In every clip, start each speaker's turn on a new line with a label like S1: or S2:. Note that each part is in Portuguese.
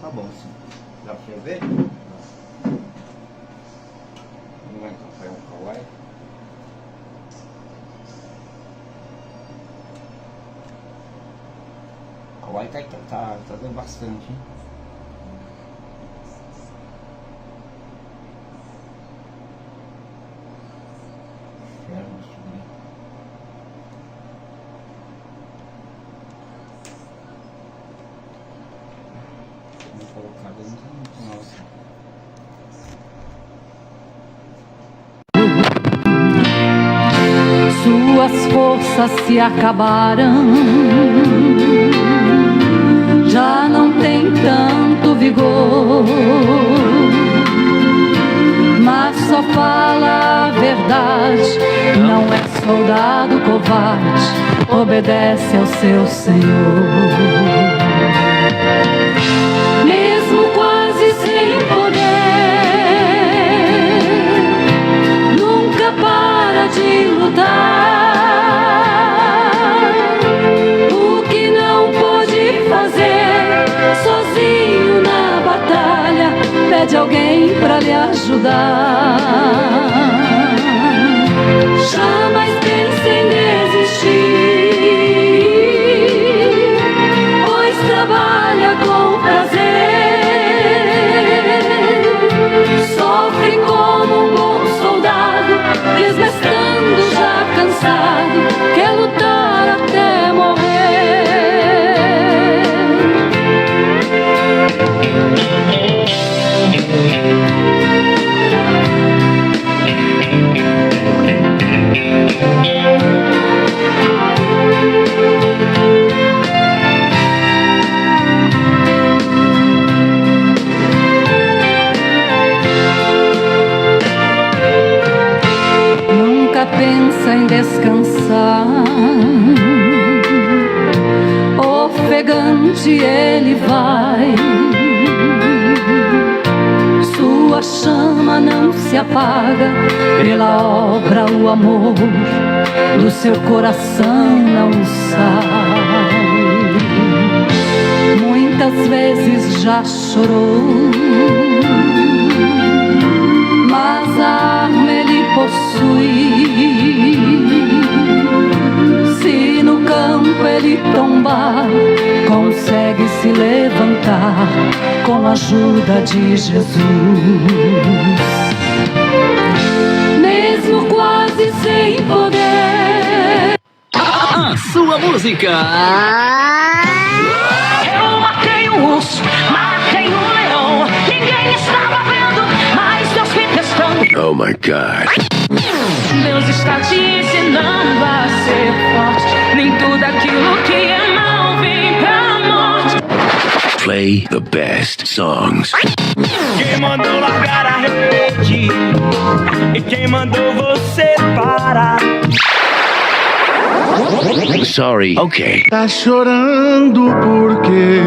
S1: tá bom assim. Dá pra você ver? Vamos lá então, pegar um Kawai. O Kawai tá dando bastante, hein? Vou colocar dentro do nosso.
S2: Suas forças se acabaram, já não tem tanto vigor, mas só fala a verdade, não é soldado covarde, obedece ao seu Senhor. Mesmo quase sem poder, nunca para de lutar. O que não pôde fazer sozinho na batalha, pede alguém pra lhe ajudar. Jamais pense em desistir, pois trabalha com prazer. Sofre como um bom soldado, desgastando já cansado, quer lutar até morrer. Nunca pensa em descansar, ofegante ele vai. Sua chama não se apaga, pela obra o amor do seu coração não sai. Muitas vezes já chorou, mas a arma ele possui. Se no campo ele tombar, consegue se levantar com a ajuda de Jesus. Mesmo quase sem poder,
S3: A sua música.
S4: Eu matei um urso, matei um leão, ninguém estava vendo, mas Deus me testando.
S3: Oh my God.
S4: Deus está te ensinando a ser forte, nem tudo aquilo que é mal vem pra morte.
S3: Play the best songs.
S5: Quem mandou largar a rede? E quem mandou você parar?
S3: Sorry. Okay.
S6: Tá chorando porque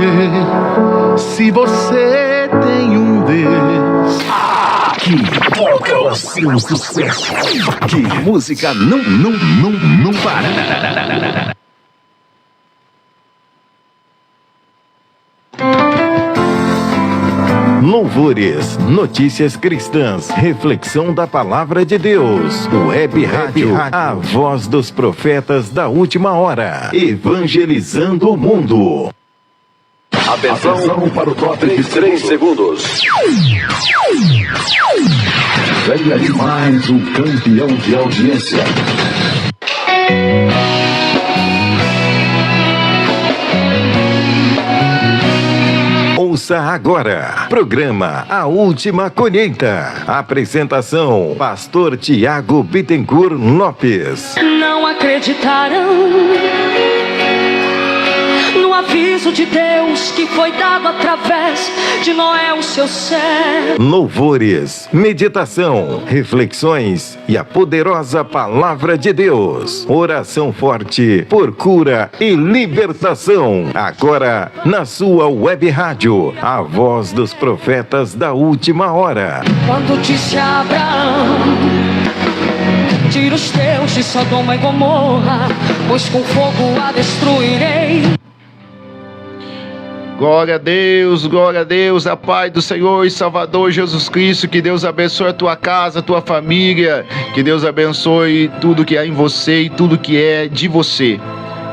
S6: se você tem um Deus.
S3: Aqui toca o seu sucesso. Que música não para.
S7: Louvores, notícias cristãs, reflexão da palavra de Deus. Web Rádio, a voz dos profetas da última hora. Evangelizando o mundo.
S3: Atenção para o top de 3 segundos. Venha de mais um campeão de audiência.
S7: Ouça agora, programa A Última Colheita. Apresentação, Pastor Tiago Bittencourt Lopes.
S2: não acreditaram no aviso de Deus que foi dado através de Noé, o seu servo.
S7: Louvores, meditação, reflexões e a poderosa palavra de Deus. Oração forte por cura e libertação. Agora na sua web rádio, a voz dos profetas da última hora.
S2: Quando disse a Abraão: tira os teus de Sodoma e Gomorra, pois com fogo a destruirei.
S6: Glória a Deus, a paz do Senhor e Salvador Jesus Cristo. Que Deus abençoe a tua casa, a tua família. Que Deus abençoe tudo que há em você e tudo que é de você.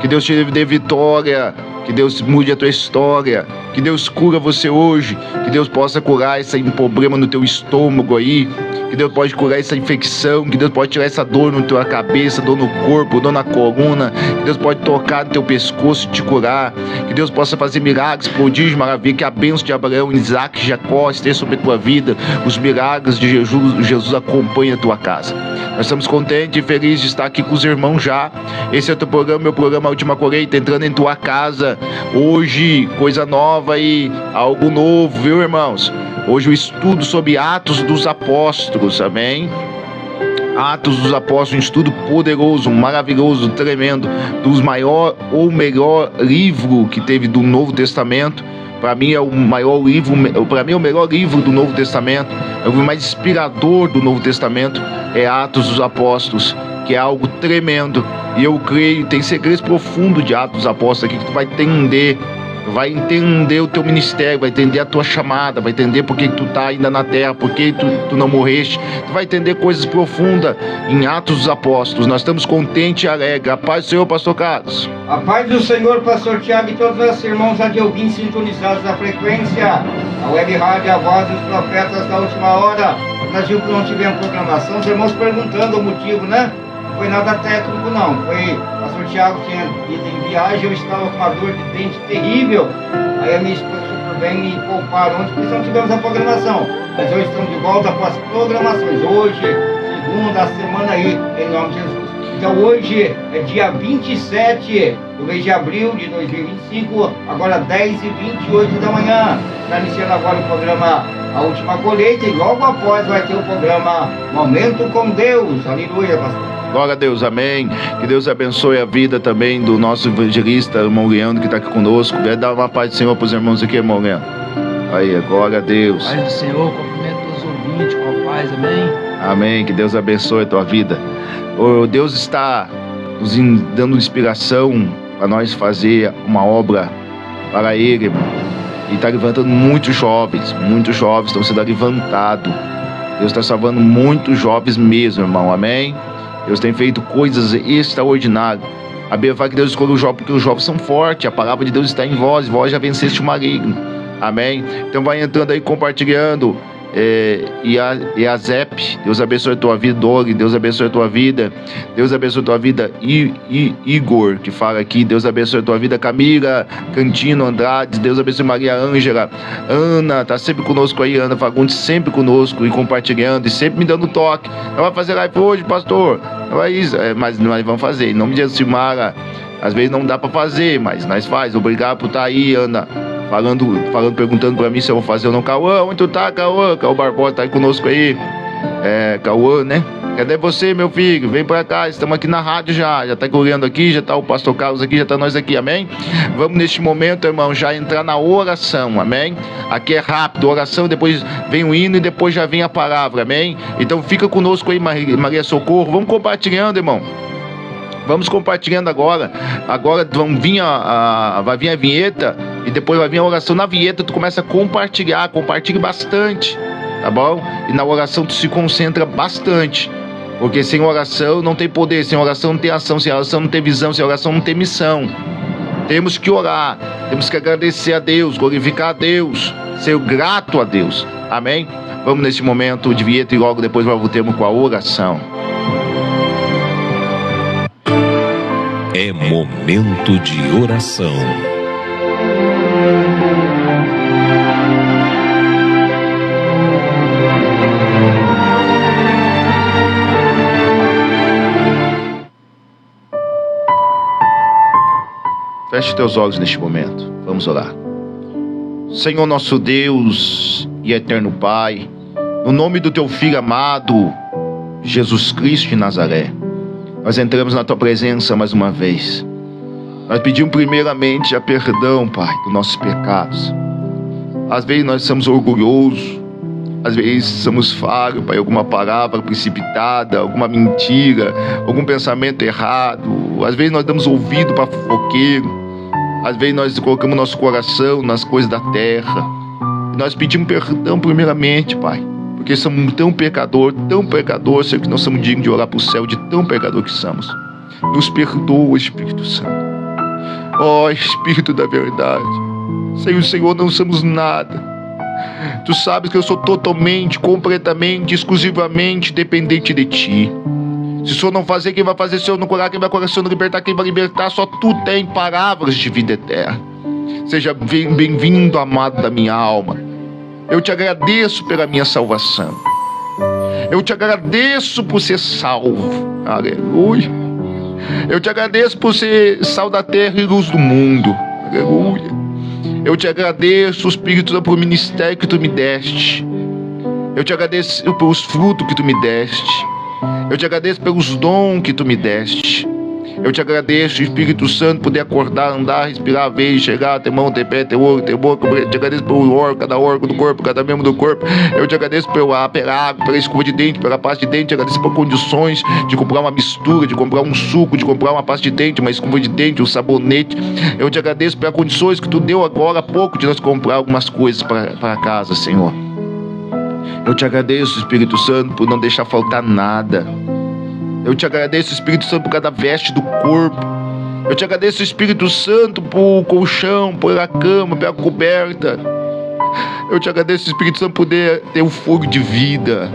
S6: Que Deus te dê vitória. Que Deus mude a tua história. Que Deus cura você hoje. Que Deus possa curar esse problema no teu estômago aí. Que Deus pode curar essa infecção. Que Deus pode tirar essa dor na tua cabeça, dor no corpo, dor na coluna. Que Deus pode tocar no teu pescoço e te curar. Que Deus possa fazer milagres, prodígios, maravilha. Que a bênção de Abraão, Isaac e Jacó esteja sobre a tua vida. Os milagres de Jesus acompanhem a tua casa. Nós estamos contentes e felizes de estar aqui com os irmãos já. Esse é o teu programa, meu programa A Última Colheita, entrando em tua casa. Hoje, coisa nova e algo novo, viu, irmãos? Hoje o estudo sobre Atos dos Apóstolos, amém? Atos dos Apóstolos, um estudo poderoso, maravilhoso, tremendo, dos maior ou melhor livro que teve do Novo Testamento. Para mim é o maior livro, para mim é o melhor livro do Novo Testamento, é o livro mais inspirador do Novo Testamento, é Atos dos Apóstolos, que é algo tremendo. E eu creio, tem segredos profundos de Atos dos Apóstolos aqui que tu vai entender o teu ministério, vai entender a tua chamada, vai entender por que tu tá ainda na terra, por que tu não morreste. Tu vai entender coisas profundas em Atos dos Apóstolos. Nós estamos contentes e alegres. A paz do Senhor, pastor Carlos.
S1: A paz do Senhor, pastor Tiago, e todos os irmãos de ouvintes sintonizados na frequência, a web rádio, a voz dos profetas da última hora. Nós vimos que não tivemos programação, os irmãos perguntando o motivo, né? Não foi nada técnico, não. Foi, o pastor Tiago tinha ido em viagem, eu estava com uma dor de dente terrível. Aí a minha esposa super bem me poupar ontem, porque não tivemos a programação. Mas hoje estamos de volta com as programações. Hoje, segunda, a semana aí, em nome de Jesus. Então hoje é dia 27 do mês de abril de 2025, agora 10h28 da manhã. Está iniciando agora o programa A Última Colheita e logo após vai ter o programa Momento com Deus. Aleluia, pastor.
S6: Glória a Deus, amém. Que Deus abençoe a vida também do nosso evangelista, irmão Leandro, que está aqui conosco. Vai dar uma paz do Senhor para os irmãos aqui, irmão Leandro. Aí, glória a Deus.
S8: Paz do Senhor, cumprimento todos os ouvintes com a paz, amém.
S6: Amém, que Deus abençoe a tua vida. Deus está nos dando inspiração para nós fazer uma obra para Ele, irmão. E está levantando muitos jovens estão sendo levantados. Deus está salvando muitos jovens mesmo, irmão, amém. Deus tem feito coisas extraordinárias. A Bíblia fala que Deus escolheu os jovens porque os jovens são fortes. A palavra de Deus está em vós já venceste o maligno. Amém? Então vai entrando aí, compartilhando. E a Zep, Deus abençoe a tua vida. Dori, Deus abençoe a tua vida. Deus abençoe a tua vida. Igor, que fala aqui, Deus abençoe a tua vida. Camila Cantino Andrade, Deus abençoe Maria Ângela. Ana, tá sempre conosco aí. Ana Fagundes, sempre conosco e compartilhando e sempre me dando toque. Não vai fazer live hoje, pastor? Não é isso, mas nós vamos fazer. Em nome de Jesus, Simara. Às vezes não dá para fazer, mas nós faz. Obrigado por estar aí, Ana. Perguntando pra mim se eu vou fazer ou não. Cauã, onde tu tá, Cauã? Cauã Barbosa tá aí conosco aí. Cauã, né? Cadê você, meu filho? Vem pra cá, estamos aqui na rádio já tá correndo aqui, já tá o pastor Carlos aqui, já tá nós aqui, amém? Vamos neste momento, irmão, já entrar na oração, amém? Aqui é rápido, oração, depois vem o hino e depois já vem a palavra, amém? Então fica conosco aí, Maria Socorro, vamos compartilhando, irmão. Vamos compartilhando agora. Agora vai vir a vinheta e depois vai vir a oração. Na vinheta tu começa a compartilhar, compartilhe bastante, tá bom? E na oração tu se concentra bastante, porque sem oração não tem poder, sem oração não tem ação, sem oração não tem visão, sem oração não tem missão. Temos que orar, temos que agradecer a Deus, glorificar a Deus, ser grato a Deus, amém? Vamos nesse momento de vinheta e logo depois voltemos com a oração.
S3: É momento de oração.
S6: Feche teus olhos neste momento. Vamos orar. Senhor nosso Deus e eterno Pai, no nome do teu Filho amado, Jesus Cristo de Nazaré, nós entramos na tua presença mais uma vez. Nós pedimos primeiramente a perdão, Pai, dos nossos pecados. Às vezes nós somos orgulhosos, às vezes somos falhos, Pai, alguma palavra precipitada, alguma mentira, algum pensamento errado. Às vezes nós damos ouvido para fofoqueiro. Às vezes nós colocamos nosso coração nas coisas da terra. Nós pedimos perdão primeiramente, Pai, porque somos tão pecador, Senhor, que nós somos dignos de orar para o céu, de tão pecador que somos. Nos perdoa, Espírito Santo. Ó, Espírito da verdade. Sem o Senhor não somos nada. Tu sabes que eu sou totalmente, completamente, exclusivamente dependente de Ti. Se o Senhor não fazer, quem vai fazer? Se o Senhor não curar, quem vai curar? Se o Senhor não libertar, quem vai libertar? Só Tu tem palavras de vida eterna. Seja bem-vindo, amado da minha alma. Eu te agradeço pela minha salvação. Eu te agradeço por ser salvo. Aleluia. Eu te agradeço por ser sal da terra e luz do mundo. Aleluia. Eu te agradeço, Espírito Santo, por ministério que Tu me deste. Eu te agradeço pelos frutos que Tu me deste. Eu te agradeço pelos dons que Tu me deste. Eu te agradeço, Espírito Santo, poder acordar, andar, respirar, ver, chegar, ter mão, ter pé, ter olho, ter boca. Eu te agradeço pelo órgão, cada órgão do corpo, cada membro do corpo. Eu te agradeço pela água, pela escova de dente, pela pasta de dente. Eu te agradeço por condições de comprar uma mistura, de comprar um suco, de comprar uma pasta de dente, uma escova de dente, um sabonete. Eu te agradeço pelas condições que Tu deu agora há pouco de nós comprar algumas coisas para casa, Senhor. Eu te agradeço, Espírito Santo, por não deixar faltar nada. Eu te agradeço, Espírito Santo, por cada veste do corpo. Eu te agradeço, Espírito Santo, por colchão, pela cama, pela coberta. Eu te agradeço, Espírito Santo, por poder ter um fogo de vida.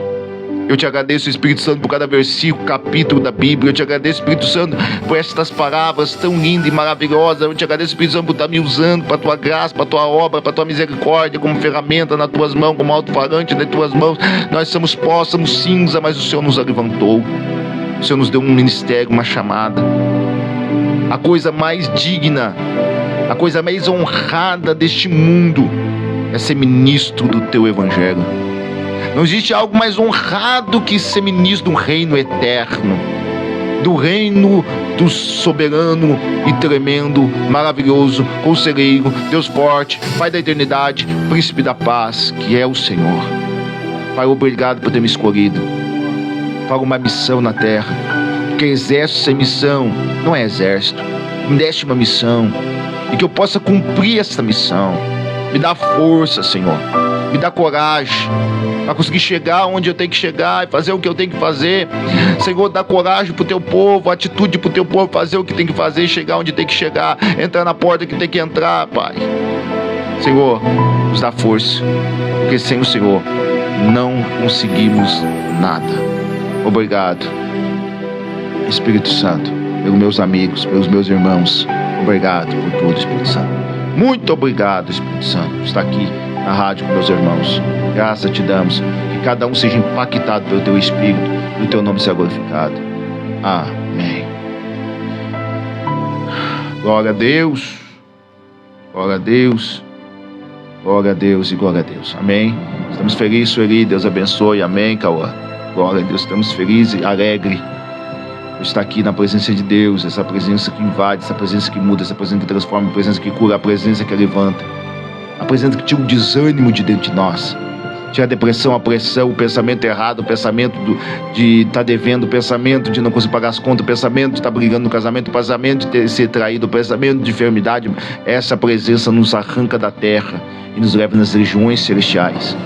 S6: Eu te agradeço, Espírito Santo, por cada versículo, capítulo da Bíblia. Eu te agradeço, Espírito Santo, por estas palavras tão lindas e maravilhosas. Eu te agradeço, Espírito Santo, por estar me usando para a Tua graça, para a Tua obra, para a Tua misericórdia, como ferramenta nas Tuas mãos, como alto-falante nas Tuas mãos. Nós somos pó, somos cinza, mas o Senhor nos levantou. O Senhor nos deu um ministério, uma chamada. A coisa mais digna, a coisa mais honrada deste mundo é ser ministro do Teu Evangelho. Não existe algo mais honrado que ser ministro do reino eterno, do reino do soberano e tremendo, maravilhoso, conselheiro, Deus forte, Pai da eternidade, príncipe da paz, que é o Senhor. Pai, obrigado por ter me escolhido para uma missão na terra, porque exército sem missão não é exército. Me deste uma missão e que eu possa cumprir essa missão. Me dá força, Senhor, me dá coragem para conseguir chegar onde eu tenho que chegar e fazer o que eu tenho que fazer. Senhor, dá coragem pro Teu povo, atitude pro Teu povo, fazer o que tem que fazer, chegar onde tem que chegar, entrar na porta que tem que entrar, Pai. Senhor, nos dá força, porque sem o Senhor não conseguimos nada. Obrigado, Espírito Santo, pelos meus amigos, pelos meus irmãos. Obrigado por tudo, Espírito Santo. Muito obrigado, Espírito Santo, por estar aqui na rádio com meus irmãos. Graças Te damos, que cada um seja impactado pelo Teu Espírito e o Teu nome seja glorificado. Amém. Glória a Deus, glória a Deus, glória a Deus e glória a Deus. Amém. Estamos felizes, Sueli, Deus abençoe. Amém, Cauã. Glória a Deus, estamos felizes e alegres por estar aqui na presença de Deus, essa presença que invade, essa presença que muda, essa presença que transforma, a presença que cura, a presença que levanta, a presença que tira o desânimo de dentro de nós, tira a depressão, a pressão, o pensamento errado, o pensamento de estar devendo, o pensamento de não conseguir pagar as contas, o pensamento de estar brigando no casamento, o pensamento de ser traído, o pensamento de enfermidade. Essa presença nos arranca da terra e nos leva nas regiões celestiais,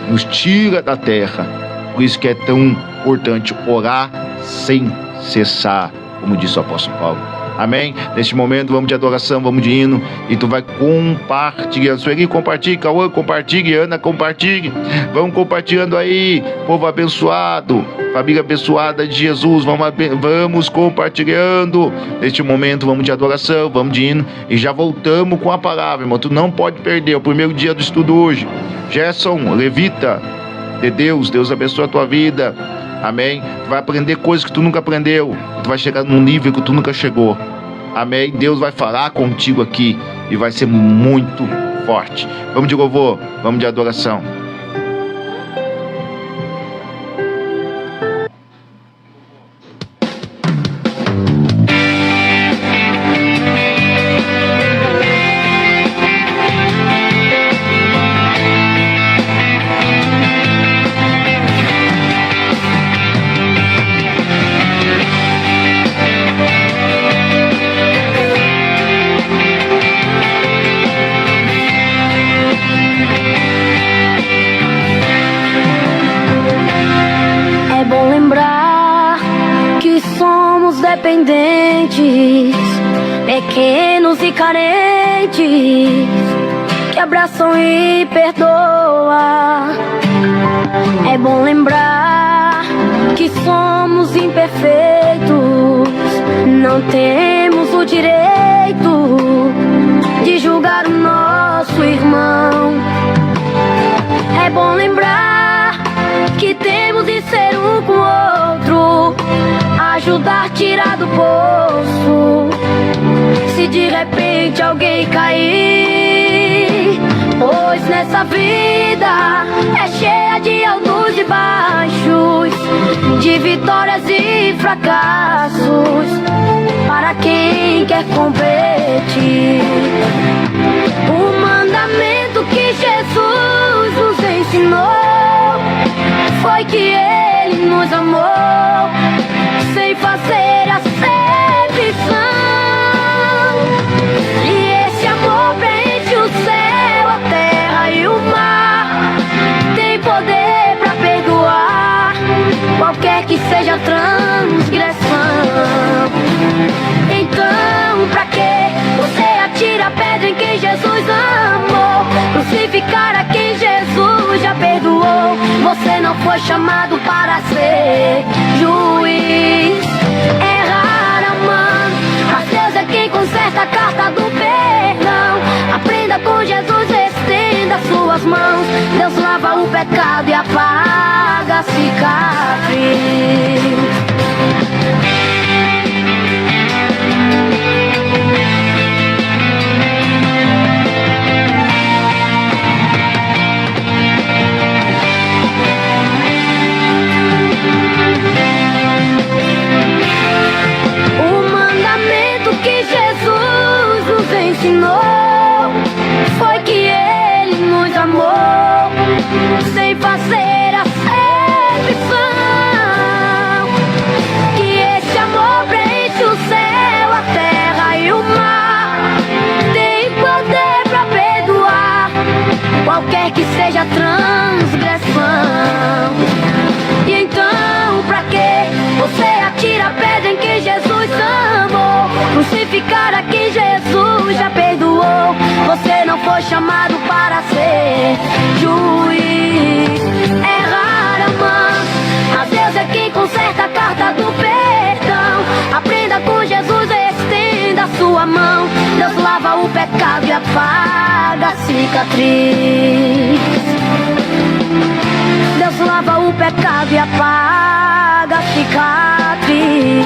S6: nos tira da terra. Por isso que é tão importante orar sem cessar, como disse o apóstolo Paulo. Amém? Neste momento vamos de adoração, vamos de hino, e tu vai compartilhando. Sueli, compartilhe, Cauã, compartilhe, Ana, compartilhe. Vamos compartilhando aí, povo abençoado, família abençoada de Jesus. Vamos compartilhando. Neste momento vamos de adoração, vamos de hino, e já voltamos com a palavra, irmão. Tu não pode perder, é o primeiro dia do estudo hoje. Gerson, levita de Deus, Deus abençoe a tua vida. Amém. Tu vai aprender coisas que tu nunca aprendeu. Tu vai chegar num nível que tu nunca chegou. Amém. Deus vai falar contigo aqui e vai ser muito forte. Vamos de louvor, vamos de adoração.
S9: dependentes, pequenos e carentes, que abraçam e perdoa. É bom lembrar que somos imperfeitos, não temos o direito de julgar o nosso irmão. É bom lembrar que temos de ser um com o outro, ajudar, tirar do poço, se de repente alguém cair. Pois nessa vida é cheia de altos e baixos, de vitórias e fracassos, para quem quer competir. O mandamento que Jesus nos ensinou foi que Ele nos amou, sem fazer acepção. E esse amor preenche o céu, a terra e o mar. Tem poder pra perdoar qualquer que seja a transgressão. Então, pra que você atira a pedra em quem Jesus amou? Crucificar a quem Jesus já perdoou. Você não foi chamado para ser juiz. Errar a mão, mas Deus é quem conserta a carta do perdão. Aprenda com Jesus, estenda suas mãos. Deus lava o pecado e apaga a cicatriz. Foi que Ele nos amou, sem fazer acepção. Que esse amor preenche o céu, a terra e o mar. Tem poder pra perdoar qualquer que seja a transgressão. E então, pra que você atira a pedra em quem Jesus amou? Crucificar a quem Jesus já perdoou. Você não foi chamado para ser juiz. Errar a mão, mas Deus é quem conserta a carta do perdão. Aprenda com Jesus, estenda a sua mão. Deus lava o pecado e apaga a cicatriz. Deus lava o pecado e apaga a cicatriz.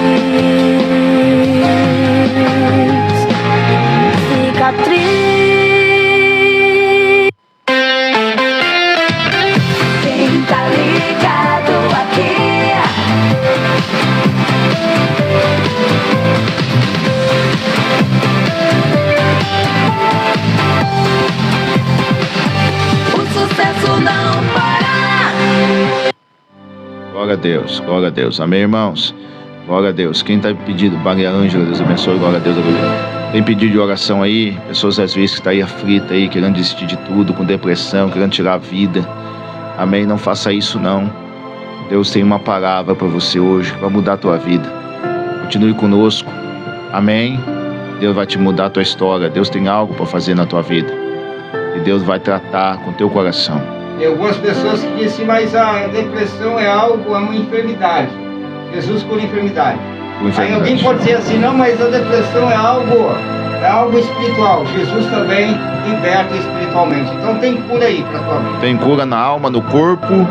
S9: Cicatriz. Quem tá ligado aqui? O sucesso não para.
S6: Glória a Deus, amém, irmãos? Glória a Deus. Quem está pedindo, Maria Ângela, Deus abençoe, glória a Deus, tem pedido de oração aí, pessoas às vezes que estão aí aflitas aí, querendo desistir de tudo, com depressão, querendo tirar a vida, amém? Não faça isso não. Deus tem uma palavra para você hoje, para mudar a tua vida. Continue conosco, amém? Deus vai te mudar a tua história, Deus tem algo para fazer na tua vida, e Deus vai tratar com o teu coração.
S1: Tem algumas pessoas que dizem, mas a depressão é algo, é uma enfermidade. Jesus cura enfermidade. Aí alguém pode dizer assim, não, mas a depressão é algo espiritual. Jesus também liberta espiritualmente. Então tem cura aí para tua vida.
S6: Tem cura na alma, no corpo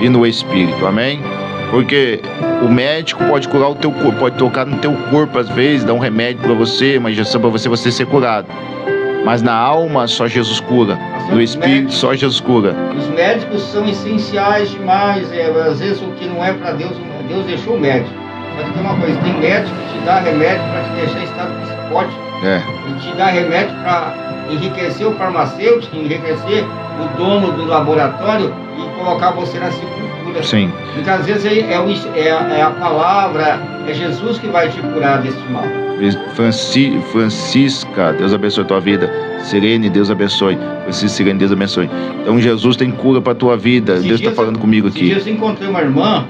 S6: e no espírito, amém? Porque o médico pode curar o teu corpo, pode tocar no teu corpo às vezes, dar um remédio para você, uma injeção para você ser curado. Mas na alma só Jesus cura, no espírito só Jesus cura.
S1: Os médicos são essenciais demais. Às vezes o que não é para Deus, Deus deixou o médico. Só que tem uma coisa, tem médico que te dá remédio para te deixar em estado psicótico. Ele te dá remédio para enriquecer o farmacêutico, enriquecer o dono do laboratório e colocar você na sepultura.
S6: Sim.
S1: Muitas vezes é a palavra, é Jesus que vai te curar deste mal.
S6: Francisca, Deus abençoe a tua vida. Sirene, Deus abençoe. Francisca, Sirene, Deus abençoe. Então Jesus tem cura para a tua vida. Deus está falando comigo aqui.
S1: Eu encontrei uma irmã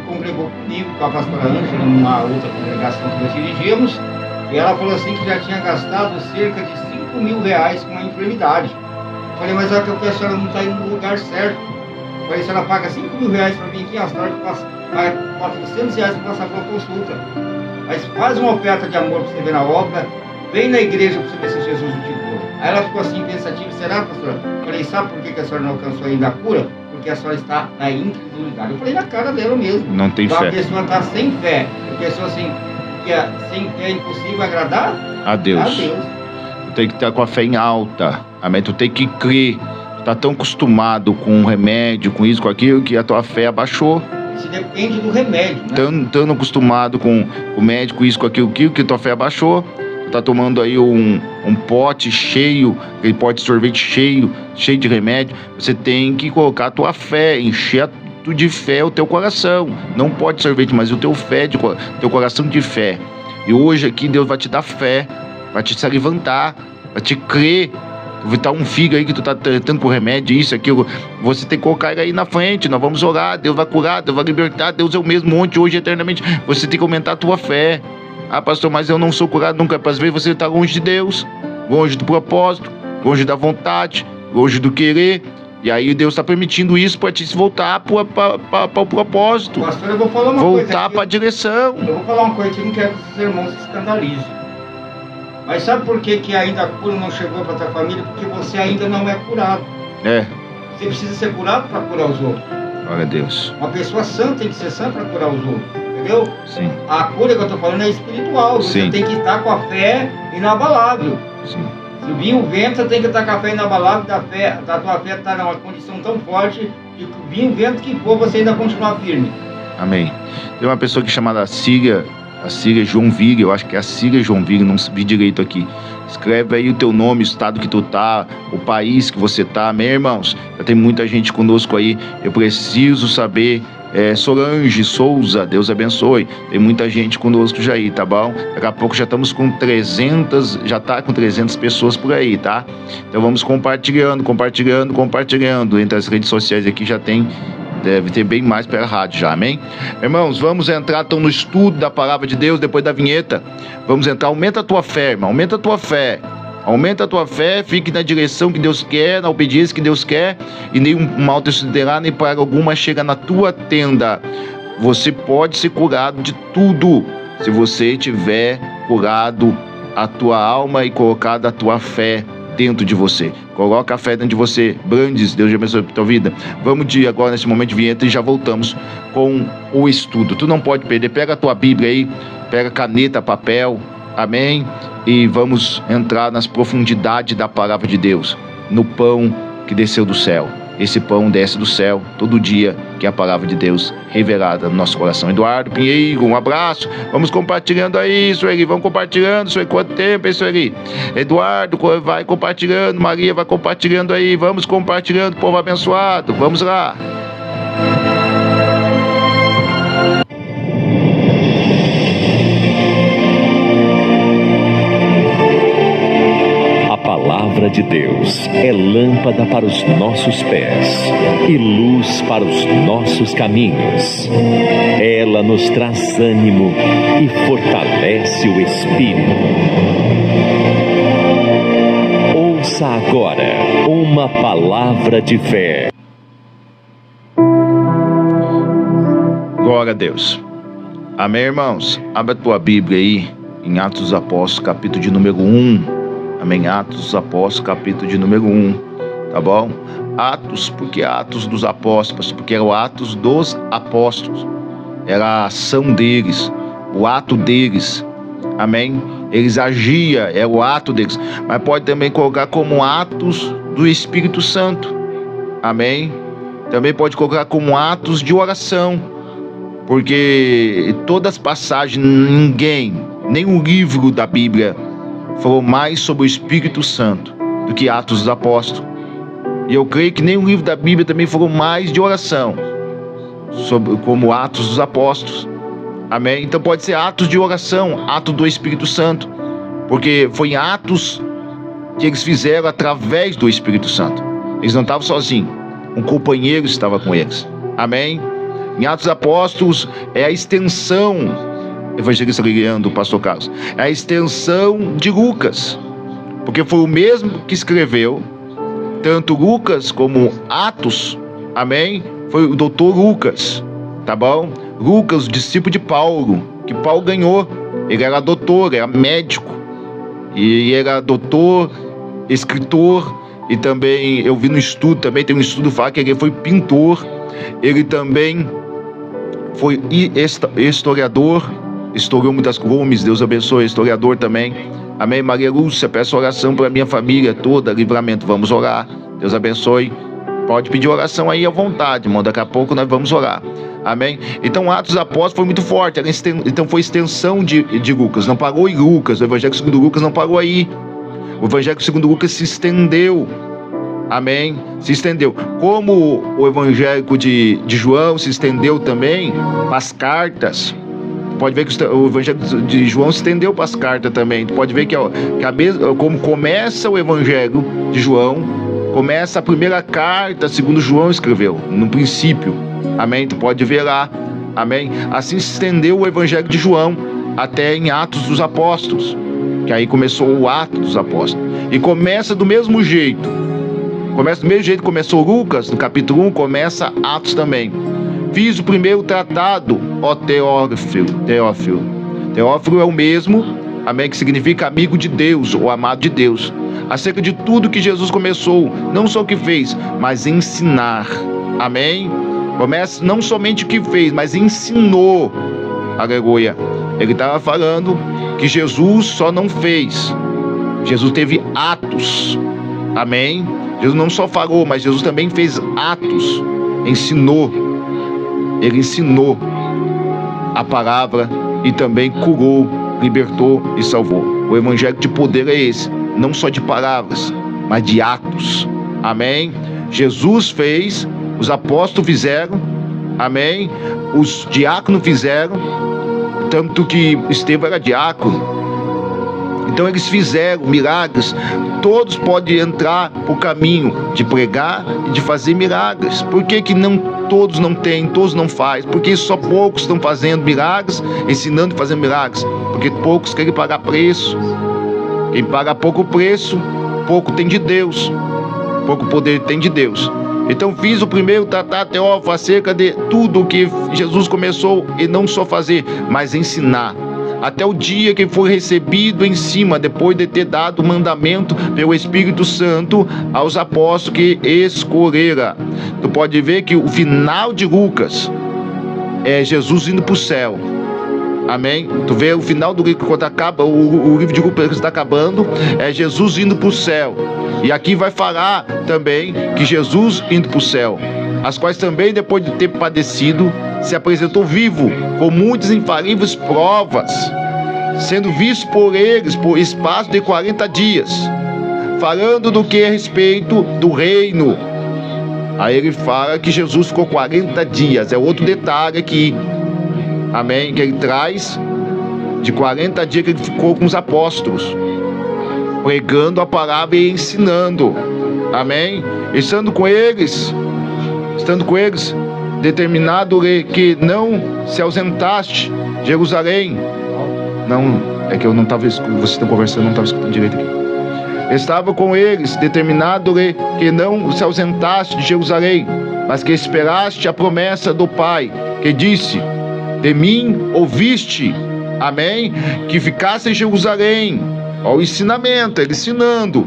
S1: congregou comigo, com a pastora Ângela, numa outra congregação que nós dirigíamos, e ela falou assim que já tinha gastado cerca de 5 mil reais com uma enfermidade. Eu falei, mas é que a senhora não está indo no lugar certo. Eu falei, a senhora paga 5 mil reais para vir aqui, a senhora paga 400 reais para passar pela consulta. Mas faz uma oferta de amor para você ver na obra, vem na igreja para você ver se Jesus te cura. Aí ela ficou assim pensativa, será, pastora? Eu falei, sabe por que a senhora não alcançou ainda a cura? Porque a senhora está na incredulidade. Eu falei na cara dela mesmo.
S6: Não tem
S1: então,
S6: fé.
S1: A pessoa está sem fé. A pessoa assim, que sem fé é impossível agradar
S6: A Deus.
S1: a Deus.
S6: Tu tem que estar com a fé em alta. Amém? Tu tem que crer. Tu tá tão acostumado com o remédio, com isso, com aquilo, que a tua fé abaixou.
S1: Isso depende do remédio, né?
S6: Tão acostumado com o médico, isso, com aquilo, que tua fé abaixou. Tu tá tomando aí um pote cheio, aquele pote de sorvete cheio de remédio. Você tem que colocar a tua fé, encher de fé o teu coração. Não pode sorvete, mas o teu teu coração de fé. E hoje aqui Deus vai te dar fé, vai te levantar, vai te crer. Tu tá um filho aí que tu tá tratando com remédio, isso, aquilo. Você tem que colocar ele aí na frente. Nós vamos orar, Deus vai curar, Deus vai libertar. Deus é o mesmo ontem, hoje, eternamente. Você tem que aumentar a tua fé. Ah, pastor, mas eu não sou curado nunca. Às vezes você está longe de Deus, longe do propósito, longe da vontade, longe do querer. E aí Deus está permitindo isso para te voltar para o propósito.
S1: Pastor, eu vou falar uma
S6: voltar
S1: coisa
S6: para a direção.
S1: Eu vou falar uma coisa que eu não quero que os irmãos se escandalizem. Mas sabe por que ainda a cura não chegou para a tua família? Porque você ainda não é curado.
S6: É.
S1: Você precisa ser curado para curar os outros.
S6: Glória a Deus.
S1: Uma pessoa santa tem que ser santa para curar os outros. Entendeu?
S6: Sim.
S1: A cura que eu estou falando é espiritual. Você
S6: Sim.
S1: tem que estar com a fé inabalável.
S6: Sim.
S1: Se vir o vento, você tem que estar com a fé inabalável. Da tua fé está numa condição tão forte que vir o vento que for, você ainda continuar firme.
S6: Amém. Tem uma pessoa que é chamada Cília João Viga, eu acho que é a Cília João Viga, não vi direito aqui. Escreve aí o teu nome, o estado que tu tá, o país que você tá, amém, irmãos? Já tem muita gente conosco aí, eu preciso saber. Solange Souza, Deus abençoe. Tem muita gente conosco já aí, tá bom? Daqui a pouco já estamos com 300, já tá com 300 pessoas por aí, tá? Então vamos compartilhando entre as redes sociais aqui, já tem. Deve ter bem mais pela rádio já, amém? Irmãos, vamos entrar então no estudo da palavra de Deus depois da vinheta. Vamos entrar, aumenta a tua fé, irmão, aumenta a tua fé. Aumenta a tua fé, fique na direção que Deus quer, na obediência que Deus quer, e nenhum mal te sucederá, nem praga alguma chega na tua tenda. Você pode ser curado de tudo, se você tiver curado a tua alma e colocado a tua fé dentro de você. Coloca a fé dentro de você. Brandes, Deus abençoe a tua vida. Vamos agora nesse momento de vinheta e já voltamos com o estudo. Tu não pode perder, pega a tua Bíblia aí, pega caneta, papel, amém? E vamos entrar nas profundidades da palavra de Deus, no pão que desceu do céu. Esse pão desce do céu todo dia, que é a palavra de Deus revelada no nosso coração. Eduardo Pinheiro, um abraço. Vamos compartilhando aí, Sueli. Vamos compartilhando, Sueli. Quanto tempo, hein, Sueli? Eduardo, vai compartilhando. Maria, vai compartilhando aí. Vamos compartilhando, povo abençoado. Vamos lá.
S3: A palavra de Deus é lâmpada para os nossos pés e luz para os nossos caminhos. Ela nos traz ânimo e fortalece o espírito. Ouça agora uma palavra de fé.
S6: Glória a Deus. Amém, irmãos? Abra a tua Bíblia aí em Atos dos Apóstolos, capítulo de número 1. Amém? Atos dos Apóstolos, capítulo de número 1, tá bom? Atos, porque Atos dos Apóstolos, porque era o Atos dos Apóstolos, era a ação deles, o ato deles, amém? Eles agiam, era o ato deles, mas pode também colocar como atos do Espírito Santo, amém? Também pode colocar como atos de oração, porque todas as passagens, nem o livro da Bíblia falou mais sobre o Espírito Santo do que Atos dos Apóstolos. E eu creio que nem o livro da Bíblia também falou mais de oração como Atos dos Apóstolos. Amém? Então pode ser atos de oração, ato do Espírito Santo, porque foi em atos que eles fizeram através do Espírito Santo. Eles não estavam sozinhos, um companheiro estava com eles. Amém? Em Atos dos Apóstolos é a extensão, evangelista Liliano, pastor Carlos, é a extensão de Lucas, porque foi o mesmo que escreveu, tanto Lucas como Atos, amém? Foi o doutor Lucas, tá bom? Lucas, discípulo de Paulo, que Paulo ganhou, ele era doutor, era médico, e era doutor, escritor, e também, eu vi no estudo, também tem um estudo que fala que ele foi pintor, ele também foi historiador, historiou muitas coisas, Deus abençoe, historiador também, amém? Maria Lúcia, peço oração para minha família toda, livramento, vamos orar, Deus abençoe, pode pedir oração aí à vontade, irmão, daqui a pouco nós vamos orar, amém? Então Atos dos Apóstolos foi muito forte, então foi extensão de Lucas, não parou em Lucas, o Evangelho segundo Lucas não parou aí, o Evangelho segundo Lucas se estendeu, amém? Se estendeu, como o Evangelho de João se estendeu também para as cartas. Pode ver que o Evangelho de João se estendeu para as cartas também. Pode ver que como começa o Evangelho de João, começa a primeira carta segundo João escreveu, no princípio, amém? Tu pode ver lá, amém? Assim se estendeu o Evangelho de João até em Atos dos Apóstolos, que aí começou o Atos dos Apóstolos, e começa do mesmo jeito, que começou Lucas, no capítulo 1, começa Atos também. Fiz o primeiro tratado, ó Teófilo. Teófilo é o mesmo, amém, que significa amigo de Deus, ou amado de Deus, acerca de tudo que Jesus começou, não só o que fez, mas ensinar, amém? Começa não somente o que fez, mas ensinou, aleluia. Ele estava falando que Jesus só não fez, Jesus teve atos, amém? Jesus não só falou, mas Jesus também fez atos, ensinou, ele ensinou a palavra e também curou, libertou e salvou. O evangelho de poder é esse, não só de palavras, mas de atos, amém? Jesus fez, os apóstolos fizeram, amém? Os diáconos fizeram, tanto que Estevão era diácono, então eles fizeram milagres. Todos podem entrar por caminho de pregar e de fazer milagres. Por que todos não têm, todos não fazem? Porque só poucos estão fazendo milagres, ensinando e fazendo milagres? Porque poucos querem pagar preço. Quem paga pouco preço, pouco tem de Deus, pouco poder tem de Deus. Então fiz o primeiro tratado, Teófilo, acerca de tudo que Jesus começou, e não só fazer, mas ensinar, até o dia que foi recebido em cima, depois de ter dado o mandamento pelo Espírito Santo aos apóstolos que escolhera. Tu pode ver que o final de Lucas é Jesus indo para o céu, amém? Tu vê o final do livro, quando acaba o livro de Lucas está acabando, é Jesus indo para o céu. E aqui vai falar também que Jesus indo para o céu, as quais também, depois de ter padecido, se apresentou vivo, com muitas infalíveis provas, sendo visto por eles por espaço de 40 dias, falando do que a respeito do reino. Aí ele fala que Jesus ficou 40 dias, é outro detalhe aqui, amém, que ele traz, de 40 dias que ele ficou com os apóstolos, pregando a palavra e ensinando, amém, estando com eles, determinado que não se ausentaste de Jerusalém. Não, é que eu não estava, vocês estão conversando, não estava escutando direito aqui. Estava com eles, determinado que não se ausentaste de Jerusalém, mas que esperaste a promessa do Pai, que disse: de mim ouviste, amém, que ficasse em Jerusalém. Ó, o ensinamento, ele ensinando,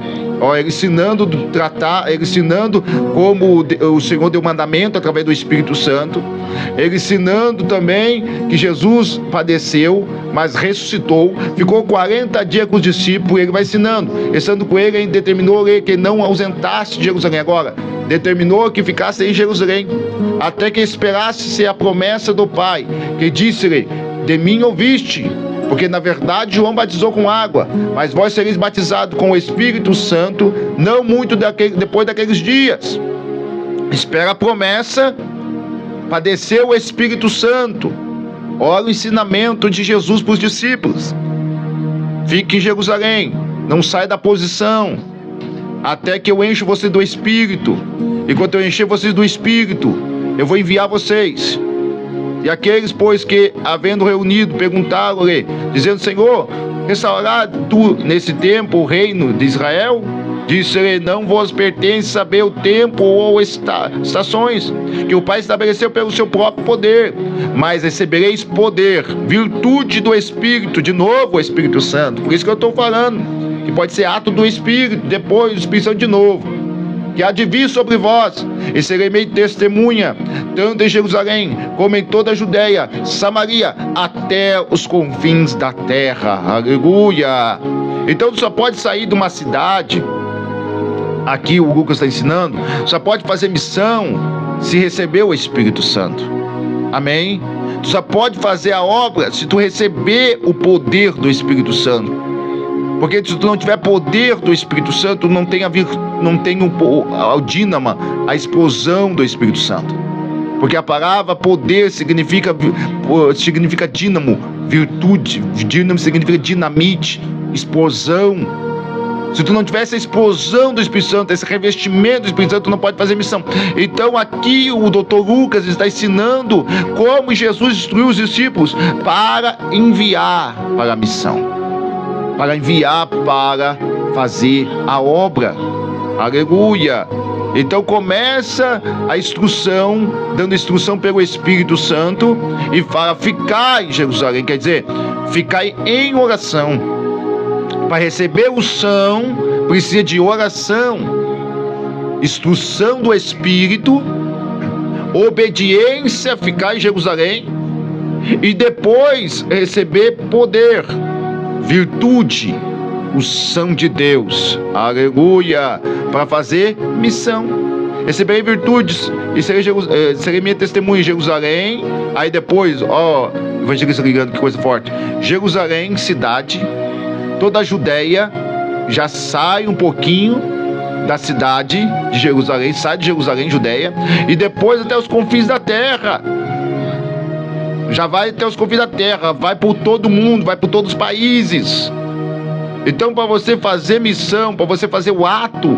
S6: ele ensinando tratar, ele ensinando como o Senhor deu mandamento através do Espírito Santo, ele ensinando também que Jesus padeceu, mas ressuscitou, ficou 40 dias com os discípulos, ele vai ensinando, estando com ele, determinou que não ausentasse de Jerusalém. Agora, determinou que ficasse em Jerusalém, até que esperasse a promessa do Pai, que disse-lhe: de mim ouviste. Porque na verdade João batizou com água, mas vós sereis batizados com o Espírito Santo, não muito depois daqueles dias. Espera a promessa, padeceu o Espírito Santo. Olha o ensinamento de Jesus para os discípulos: fique em Jerusalém, não sai da posição, até que eu encho você do Espírito. E quando eu encher vocês do Espírito, eu vou enviar vocês. E aqueles, pois, que, havendo reunido, perguntaram-lhe, dizendo: Senhor, restaurará tu nesse tempo o reino de Israel? Disse-lhe: não vos pertence saber o tempo ou estações que o Pai estabeleceu pelo seu próprio poder, mas recebereis poder, virtude do Espírito, de novo o Espírito Santo. Por isso que eu estou falando, que pode ser ato do Espírito, depois o Espírito Santo de novo, que há de vir sobre vós, e serei meio testemunha, tanto em Jerusalém, como em toda a Judéia, Samaria, até os confins da terra. Aleluia! Então tu só pode sair de uma cidade, aqui o Lucas está ensinando, só pode fazer missão se receber o Espírito Santo. Amém? Tu só pode fazer a obra se tu receber o poder do Espírito Santo. Porque se tu não tiver poder do Espírito Santo, não tem o dínamo, a explosão do Espírito Santo. Porque a palavra poder significa dínamo, virtude. Dínamo significa dinamite, explosão. Se tu não tiver essa explosão do Espírito Santo, esse revestimento do Espírito Santo, tu não pode fazer missão. Então aqui o Dr. Lucas está ensinando como Jesus instruiu os discípulos para enviar para a missão, para enviar para fazer a obra. Aleluia! Então começa a instrução, dando instrução pelo Espírito Santo, e fala: ficar em Jerusalém, quer dizer, ficar em oração. Para receber unção, precisa de oração, instrução do Espírito, obediência, ficar em Jerusalém, e depois receber poder, virtude, unção de Deus, aleluia, para fazer missão. Receberei virtudes e serei minha testemunha em Jerusalém. Aí depois, evangelista ligando, que coisa forte. Jerusalém, cidade, toda a Judéia, já sai um pouquinho da cidade de Jerusalém, sai de Jerusalém, Judéia, e depois até os confins da terra. Já vai até os confins da terra, vai por todo mundo, vai por todos os países. Então, para você fazer missão, para você fazer o ato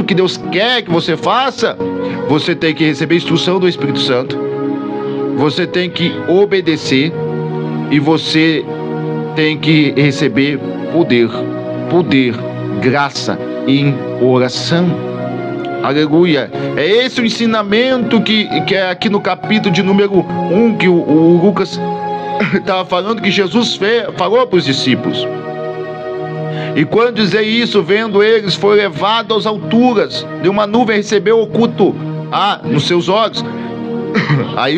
S6: que Deus quer que você faça, você tem que receber instrução do Espírito Santo, você tem que obedecer, e você tem que receber poder, graça em oração. Aleluia! É esse o ensinamento que é aqui no capítulo de número 1, que o Lucas estava falando, que Jesus falou para os discípulos. E quando dizer isso, vendo eles, foi levado às alturas de uma nuvem, recebeu o culto nos seus olhos. Aí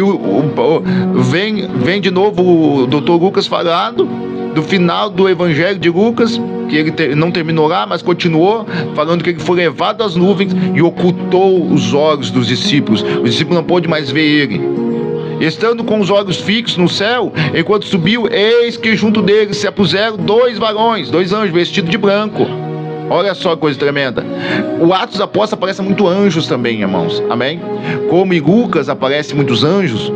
S6: vem de novo o Dr. Lucas falando do final do Evangelho de Lucas, que ele não terminou lá, mas continuou falando que ele foi levado às nuvens e ocultou os olhos dos discípulos. Os discípulos não pôde mais ver ele. Estando com os olhos fixos no céu, enquanto subiu, eis que junto deles se apuseram dois anjos vestidos de branco. Olha só a coisa tremenda. O Atos dos Apóstolos aparece muito anjos também, irmãos. Amém? Como em Lucas aparecem muitos anjos.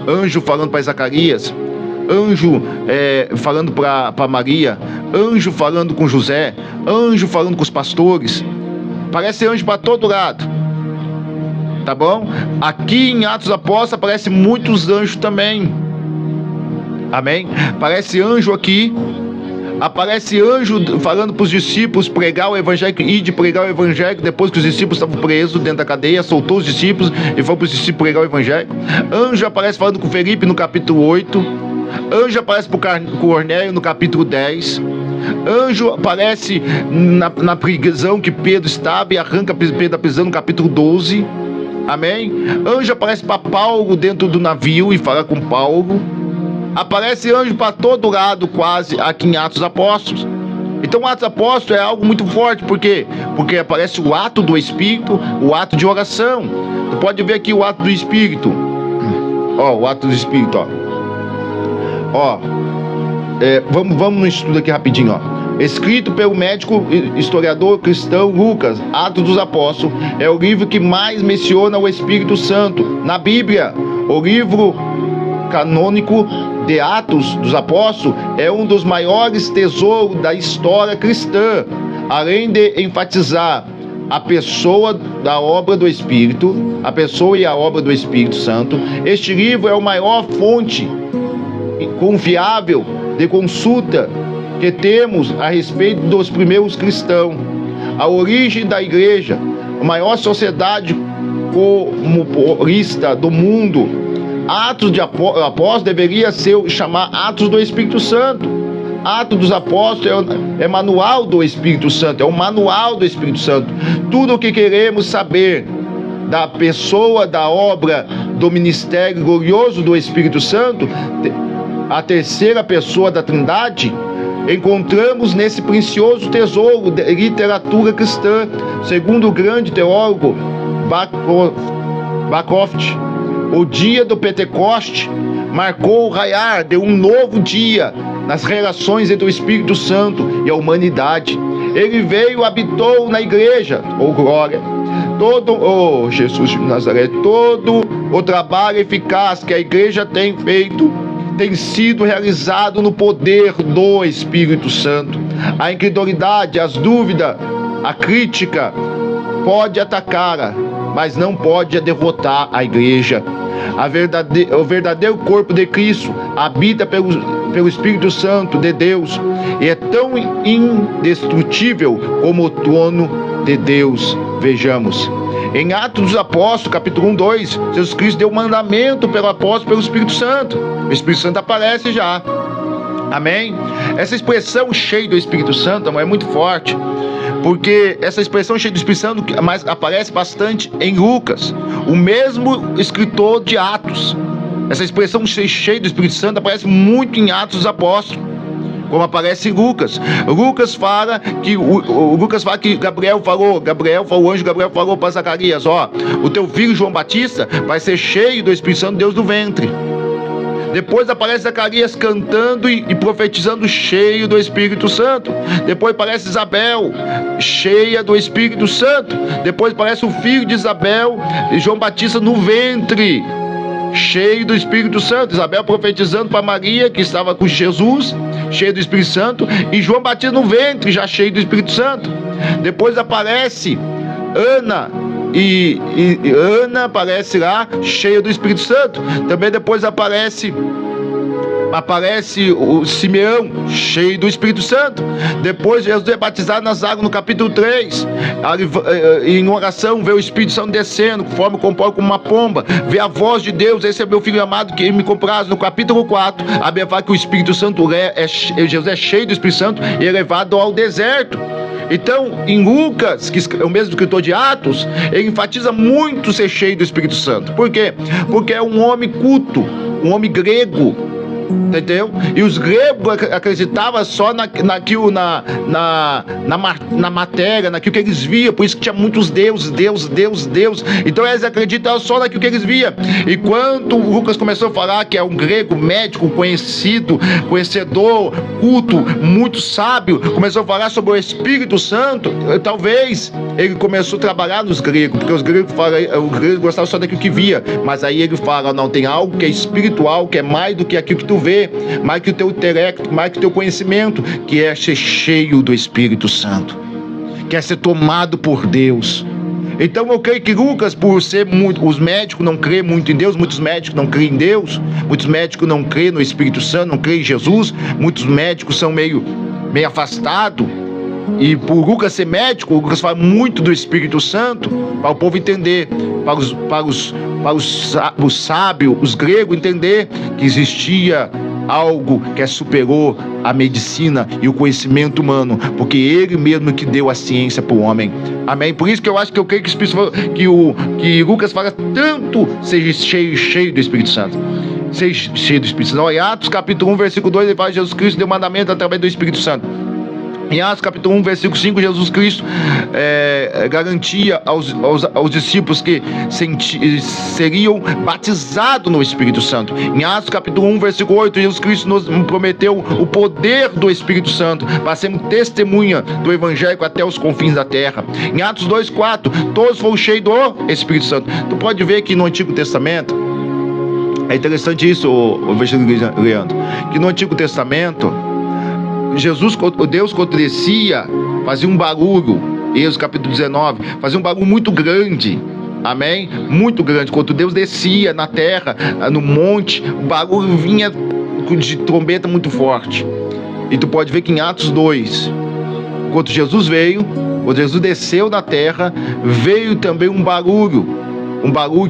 S6: Anjo falando para Zacarias, anjo falando para Maria, anjo falando com José, anjo falando com os pastores. Parece anjo para todo lado. Tá bom? Aqui em Atos dos Apóstolos aparecem muitos anjos também. Amém? Aparece anjo aqui. Aparece anjo falando para os discípulos pregar o evangelho, e de pregar o evangelho depois que os discípulos estavam presos dentro da cadeia, soltou os discípulos e foi para os discípulos pregar o evangelho. Anjo aparece falando com Felipe no capítulo 8. Anjo aparece para o Cornélio no capítulo 10. Anjo aparece na prisão que Pedro estava e arranca Pedro da prisão no capítulo 12. Amém? Anjo aparece para Paulo dentro do navio e fala com Paulo. Aparece anjo para todo lado, quase, aqui em Atos dos Apóstolos. Então, Atos dos Apóstolos é algo muito forte. Por quê? Porque aparece o ato do Espírito, o ato de oração. Tu pode ver aqui o ato do Espírito. O ato do Espírito, vamos no estudo aqui rapidinho, Escrito pelo médico historiador cristão Lucas, Atos dos Apóstolos é o livro que mais menciona o Espírito Santo na Bíblia. O livro canônico de Atos dos Apóstolos é um dos maiores tesouros da história cristã. Além de enfatizar a pessoa da obra do Espírito, a pessoa e a obra do Espírito Santo. Este livro é a maior fonte confiável de consulta que temos a respeito dos primeiros cristãos, a origem da igreja, a maior sociedade comunista do mundo. Atos de Apóstolos deveria chamar Atos do Espírito Santo. Atos dos Apóstolos é manual do Espírito Santo, é o manual do Espírito Santo. Tudo o que queremos saber da pessoa, da obra, do ministério glorioso do Espírito Santo, a terceira pessoa da Trindade, encontramos nesse precioso tesouro de literatura cristã. Segundo o grande teólogo Bancroft, o dia do Pentecoste marcou o raiar de um novo dia nas relações entre o Espírito Santo e a humanidade. Ele veio e habitou na igreja, glória. Jesus de Nazaré, todo o trabalho eficaz que a igreja tem feito tem sido realizado no poder do Espírito Santo. A incredulidade, as dúvidas, a crítica pode atacá-la, mas não pode derrotar a igreja. O verdadeiro corpo de Cristo habita pelo Espírito Santo de Deus e é tão indestrutível como o trono de Deus. Vejamos em Atos dos Apóstolos, capítulo 1, 2, Jesus Cristo deu mandamento pelo apóstolo, pelo Espírito Santo. O Espírito Santo aparece já. Amém? Essa expressão cheia do Espírito Santo é muito forte, porque essa expressão cheia do Espírito Santo aparece bastante em Lucas, o mesmo escritor de Atos. Essa expressão cheia do Espírito Santo aparece muito em Atos dos Apóstolos, como aparece em Lucas. Lucas fala que Gabriel falou, o anjo Gabriel falou para Zacarias: o teu filho João Batista vai ser cheio do Espírito Santo de Deus do ventre. Depois aparece Zacarias cantando e profetizando, cheio do Espírito Santo. Depois aparece Isabel, cheia do Espírito Santo. Depois aparece o filho de Isabel, João Batista, no ventre, cheio do Espírito Santo. Isabel profetizando para Maria, que estava com Jesus, cheio do Espírito Santo, e João Batista no ventre, já cheio do Espírito Santo. Depois aparece Ana, e Ana aparece lá, cheia do Espírito Santo. Também depois aparece o Simeão, cheio do Espírito Santo. Depois Jesus é batizado nas águas no capítulo 3. Em oração vê o Espírito Santo descendo, conforme compõe como uma pomba. Vê a voz de Deus: esse é meu filho amado, que me compraz. No capítulo 4, a Bíblia fala que o Espírito Santo Jesus é cheio do Espírito Santo e é levado ao deserto. Então, em Lucas, que é o mesmo escritor de Atos, ele enfatiza muito ser cheio do Espírito Santo. Por quê? Porque é um homem culto, um homem grego, entendeu? E os gregos acreditavam só na matéria, naquilo que eles viam. Por isso que tinha muitos deuses. Então eles acreditavam só naquilo que eles viam. E quando Lucas começou a falar que é um grego médico conhecido, conhecedor, culto, muito sábio, começou a falar sobre o Espírito Santo, talvez ele começou a trabalhar nos gregos, porque os gregos gostavam só daquilo que via. Mas aí ele fala: não, tem algo que é espiritual, que é mais do que aquilo que tu vê, mais que o teu intelecto, mais que o teu conhecimento, que é ser cheio do Espírito Santo, que é ser tomado por Deus. Então eu creio que Lucas, por ser muito, os médicos não creem muito em Deus, muitos médicos não creem em Deus, muitos médicos não creem no Espírito Santo, não creem em Jesus, muitos médicos são meio afastados. E por Lucas ser médico, Lucas fala muito do Espírito Santo, para o povo entender, para os sábios, os gregos entender que existia algo que é superior à medicina e o conhecimento humano, porque ele mesmo que deu a ciência para o homem. Amém? Por isso que eu acho que eu creio que Lucas fala tanto seja cheio do Espírito Santo. Seja cheio do Espírito Santo. Em Atos capítulo 1, versículo 2, ele fala: Jesus Cristo deu mandamento através do Espírito Santo. Em Atos capítulo 1, versículo 5, Jesus Cristo garantia aos discípulos que seriam batizados no Espírito Santo. Em Atos capítulo 1, versículo 8, Jesus Cristo nos prometeu o poder do Espírito Santo para sermos testemunha do Evangelho até os confins da terra. Em Atos 2, 4, todos foram cheios do Espírito Santo. Tu pode ver que no Antigo Testamento, é interessante isso, o versículo Leandro, que no Antigo Testamento, Deus quando descia, fazia um barulho, Êxodo capítulo 19, fazia um barulho muito grande. Amém? Muito grande. Quando Deus descia na terra, no monte, o barulho vinha de trombeta muito forte. E tu pode ver que em Atos 2, quando Jesus veio, quando Jesus desceu da terra, veio também um barulho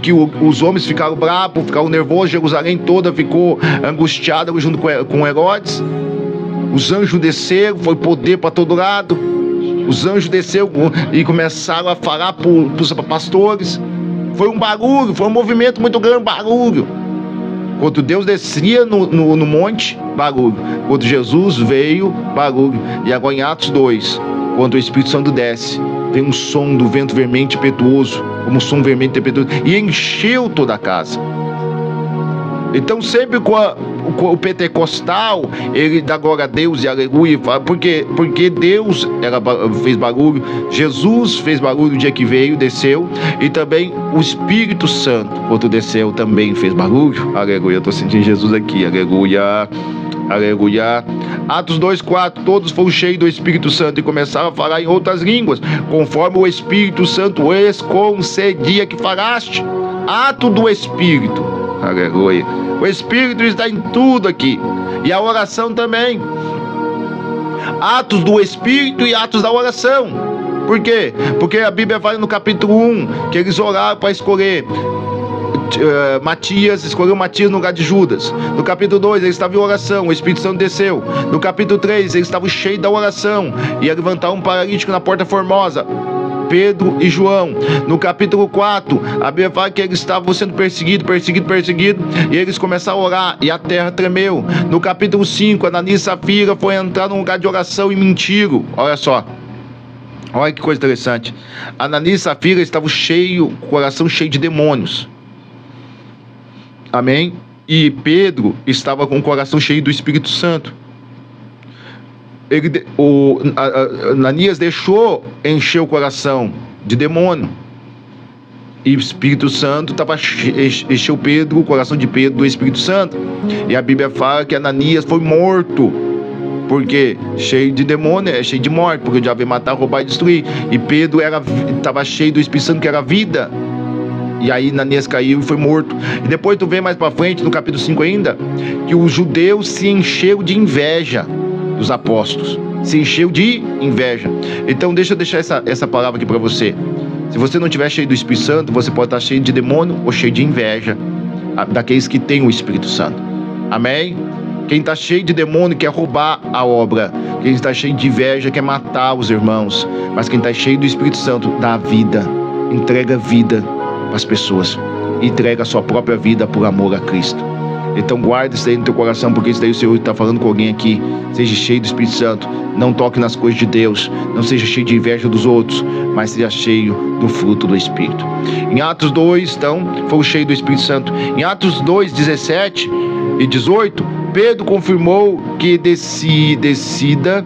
S6: que os homens ficaram bravos, ficaram nervosos, Jerusalém toda ficou angustiada junto com Herodes. Os anjos desceram, foi poder para todo lado. Os anjos desceram e começaram a falar para os pastores. Foi um barulho, foi um movimento muito grande, barulho. Quando Deus descia no monte, barulho. Quando Jesus veio, barulho. E agora em Atos 2, quando o Espírito Santo desce, vem um som do vento vermelho impetuoso, como um som vermelho impetuoso, e encheu toda a casa. Então sempre com o pentecostal, ele dá glória a Deus e aleluia, porque Deus fez barulho, Jesus fez barulho no dia que veio, desceu, e também o Espírito Santo, quando desceu, também fez barulho, aleluia. Eu estou sentindo Jesus aqui, aleluia, aleluia. Atos 2:4, todos foram cheios do Espírito Santo e começaram a falar em outras línguas, conforme o Espírito Santo lhes concedia que falaste. Ato do Espírito, aleluia. O Espírito está em tudo aqui, e a oração também. Atos do Espírito e atos da oração. Por quê? Porque a Bíblia fala no capítulo 1 que eles oraram para escolher Matias, escolheu Matias no lugar de Judas. No capítulo 2 eles estavam em oração, o Espírito Santo desceu. No capítulo 3 eles estavam cheios da oração, ia levantar um paralítico na Porta Formosa, Pedro e João. No capítulo 4, a Bíblia fala que eles estavam sendo perseguidos, e eles começaram a orar, e a terra tremeu. No capítulo 5, Ananias e Safira foi entrar num lugar de oração e mentiram. Olha só, olha que coisa interessante. Ananias e Safira estavam cheios, o coração cheio de demônios. Amém? E Pedro estava com o coração cheio do Espírito Santo. Ananias deixou encher o coração de demônio, e o Espírito Santo encheu Pedro, o coração de Pedro do Espírito Santo. E a Bíblia fala que Ananias foi morto, porque cheio de demônio é cheio de morte, porque o diabo veio matar, roubar e destruir. E Pedro estava cheio do Espírito Santo, que era vida. E aí Ananias caiu e foi morto. E depois tu vê mais para frente, no capítulo 5 ainda, que os judeus se encheram de inveja dos apóstolos, se encheu de inveja. Então deixa eu deixar essa palavra aqui para você. Se você não estiver cheio do Espírito Santo, você pode estar cheio de demônio ou cheio de inveja daqueles que têm o Espírito Santo. Amém? Quem está cheio de demônio quer roubar a obra. Quem está cheio de inveja quer matar os irmãos. Mas quem está cheio do Espírito Santo dá vida, entrega vida para as pessoas, entrega a sua própria vida por amor a Cristo. Então guarda isso aí no teu coração, porque isso daí o Senhor está falando com alguém aqui. Seja cheio do Espírito Santo, não toque nas coisas de Deus, não seja cheio de inveja dos outros, mas seja cheio do fruto do Espírito. Em Atos 2, então, foi cheio do Espírito Santo. Em Atos 2, 17 e 18, Pedro confirmou que descida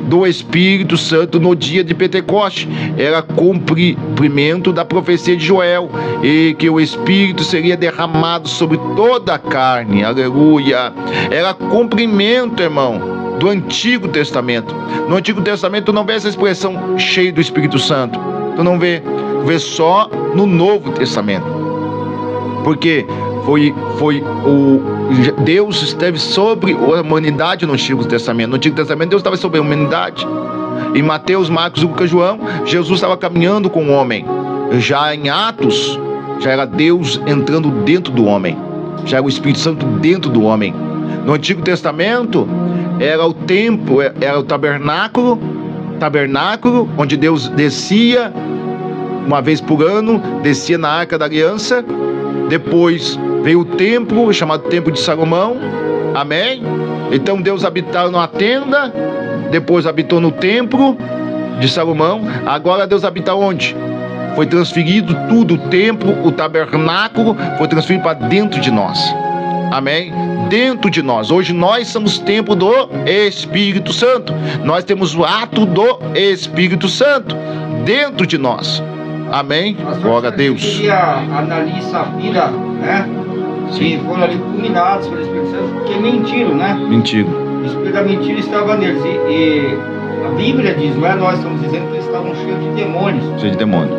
S6: do Espírito Santo no dia de Pentecostes era cumprimento da profecia de Joel, e que o Espírito seria derramado sobre toda a carne, aleluia. Era cumprimento, irmão, do Antigo Testamento. No Antigo Testamento tu não vê essa expressão cheio do Espírito Santo, tu não vê, tu vê só no Novo Testamento, porque Deus esteve sobre a humanidade no Antigo Testamento. No Antigo Testamento Deus estava sobre a humanidade. Em Mateus, Marcos, Lucas, João, Jesus estava caminhando com o homem. Já em Atos, já era Deus entrando dentro do homem, já era o Espírito Santo dentro do homem. No Antigo Testamento era o templo, era o tabernáculo, onde Deus descia uma vez por ano, descia na Arca da Aliança. Depois veio o templo, chamado Templo de Salomão. Amém? Então Deus habitava numa tenda, depois habitou no Templo de Salomão. Agora Deus habita onde? Foi transferido tudo, o templo, o tabernáculo, foi transferido para dentro de nós. Amém? Dentro de nós. Hoje nós somos templo do Espírito Santo. Nós temos o ato do Espírito Santo dentro de nós. Amém? Glória a Deus.
S1: Ananias e Safira, né? Sim. Foram ali fulminados pelo Espírito Santo, porque mentiram, né?
S6: Mentiram.
S1: O Espírito da mentira estava neles. E A Bíblia diz, não é nós estamos dizendo que eles estavam cheios de demônios.
S6: Cheio de demônio.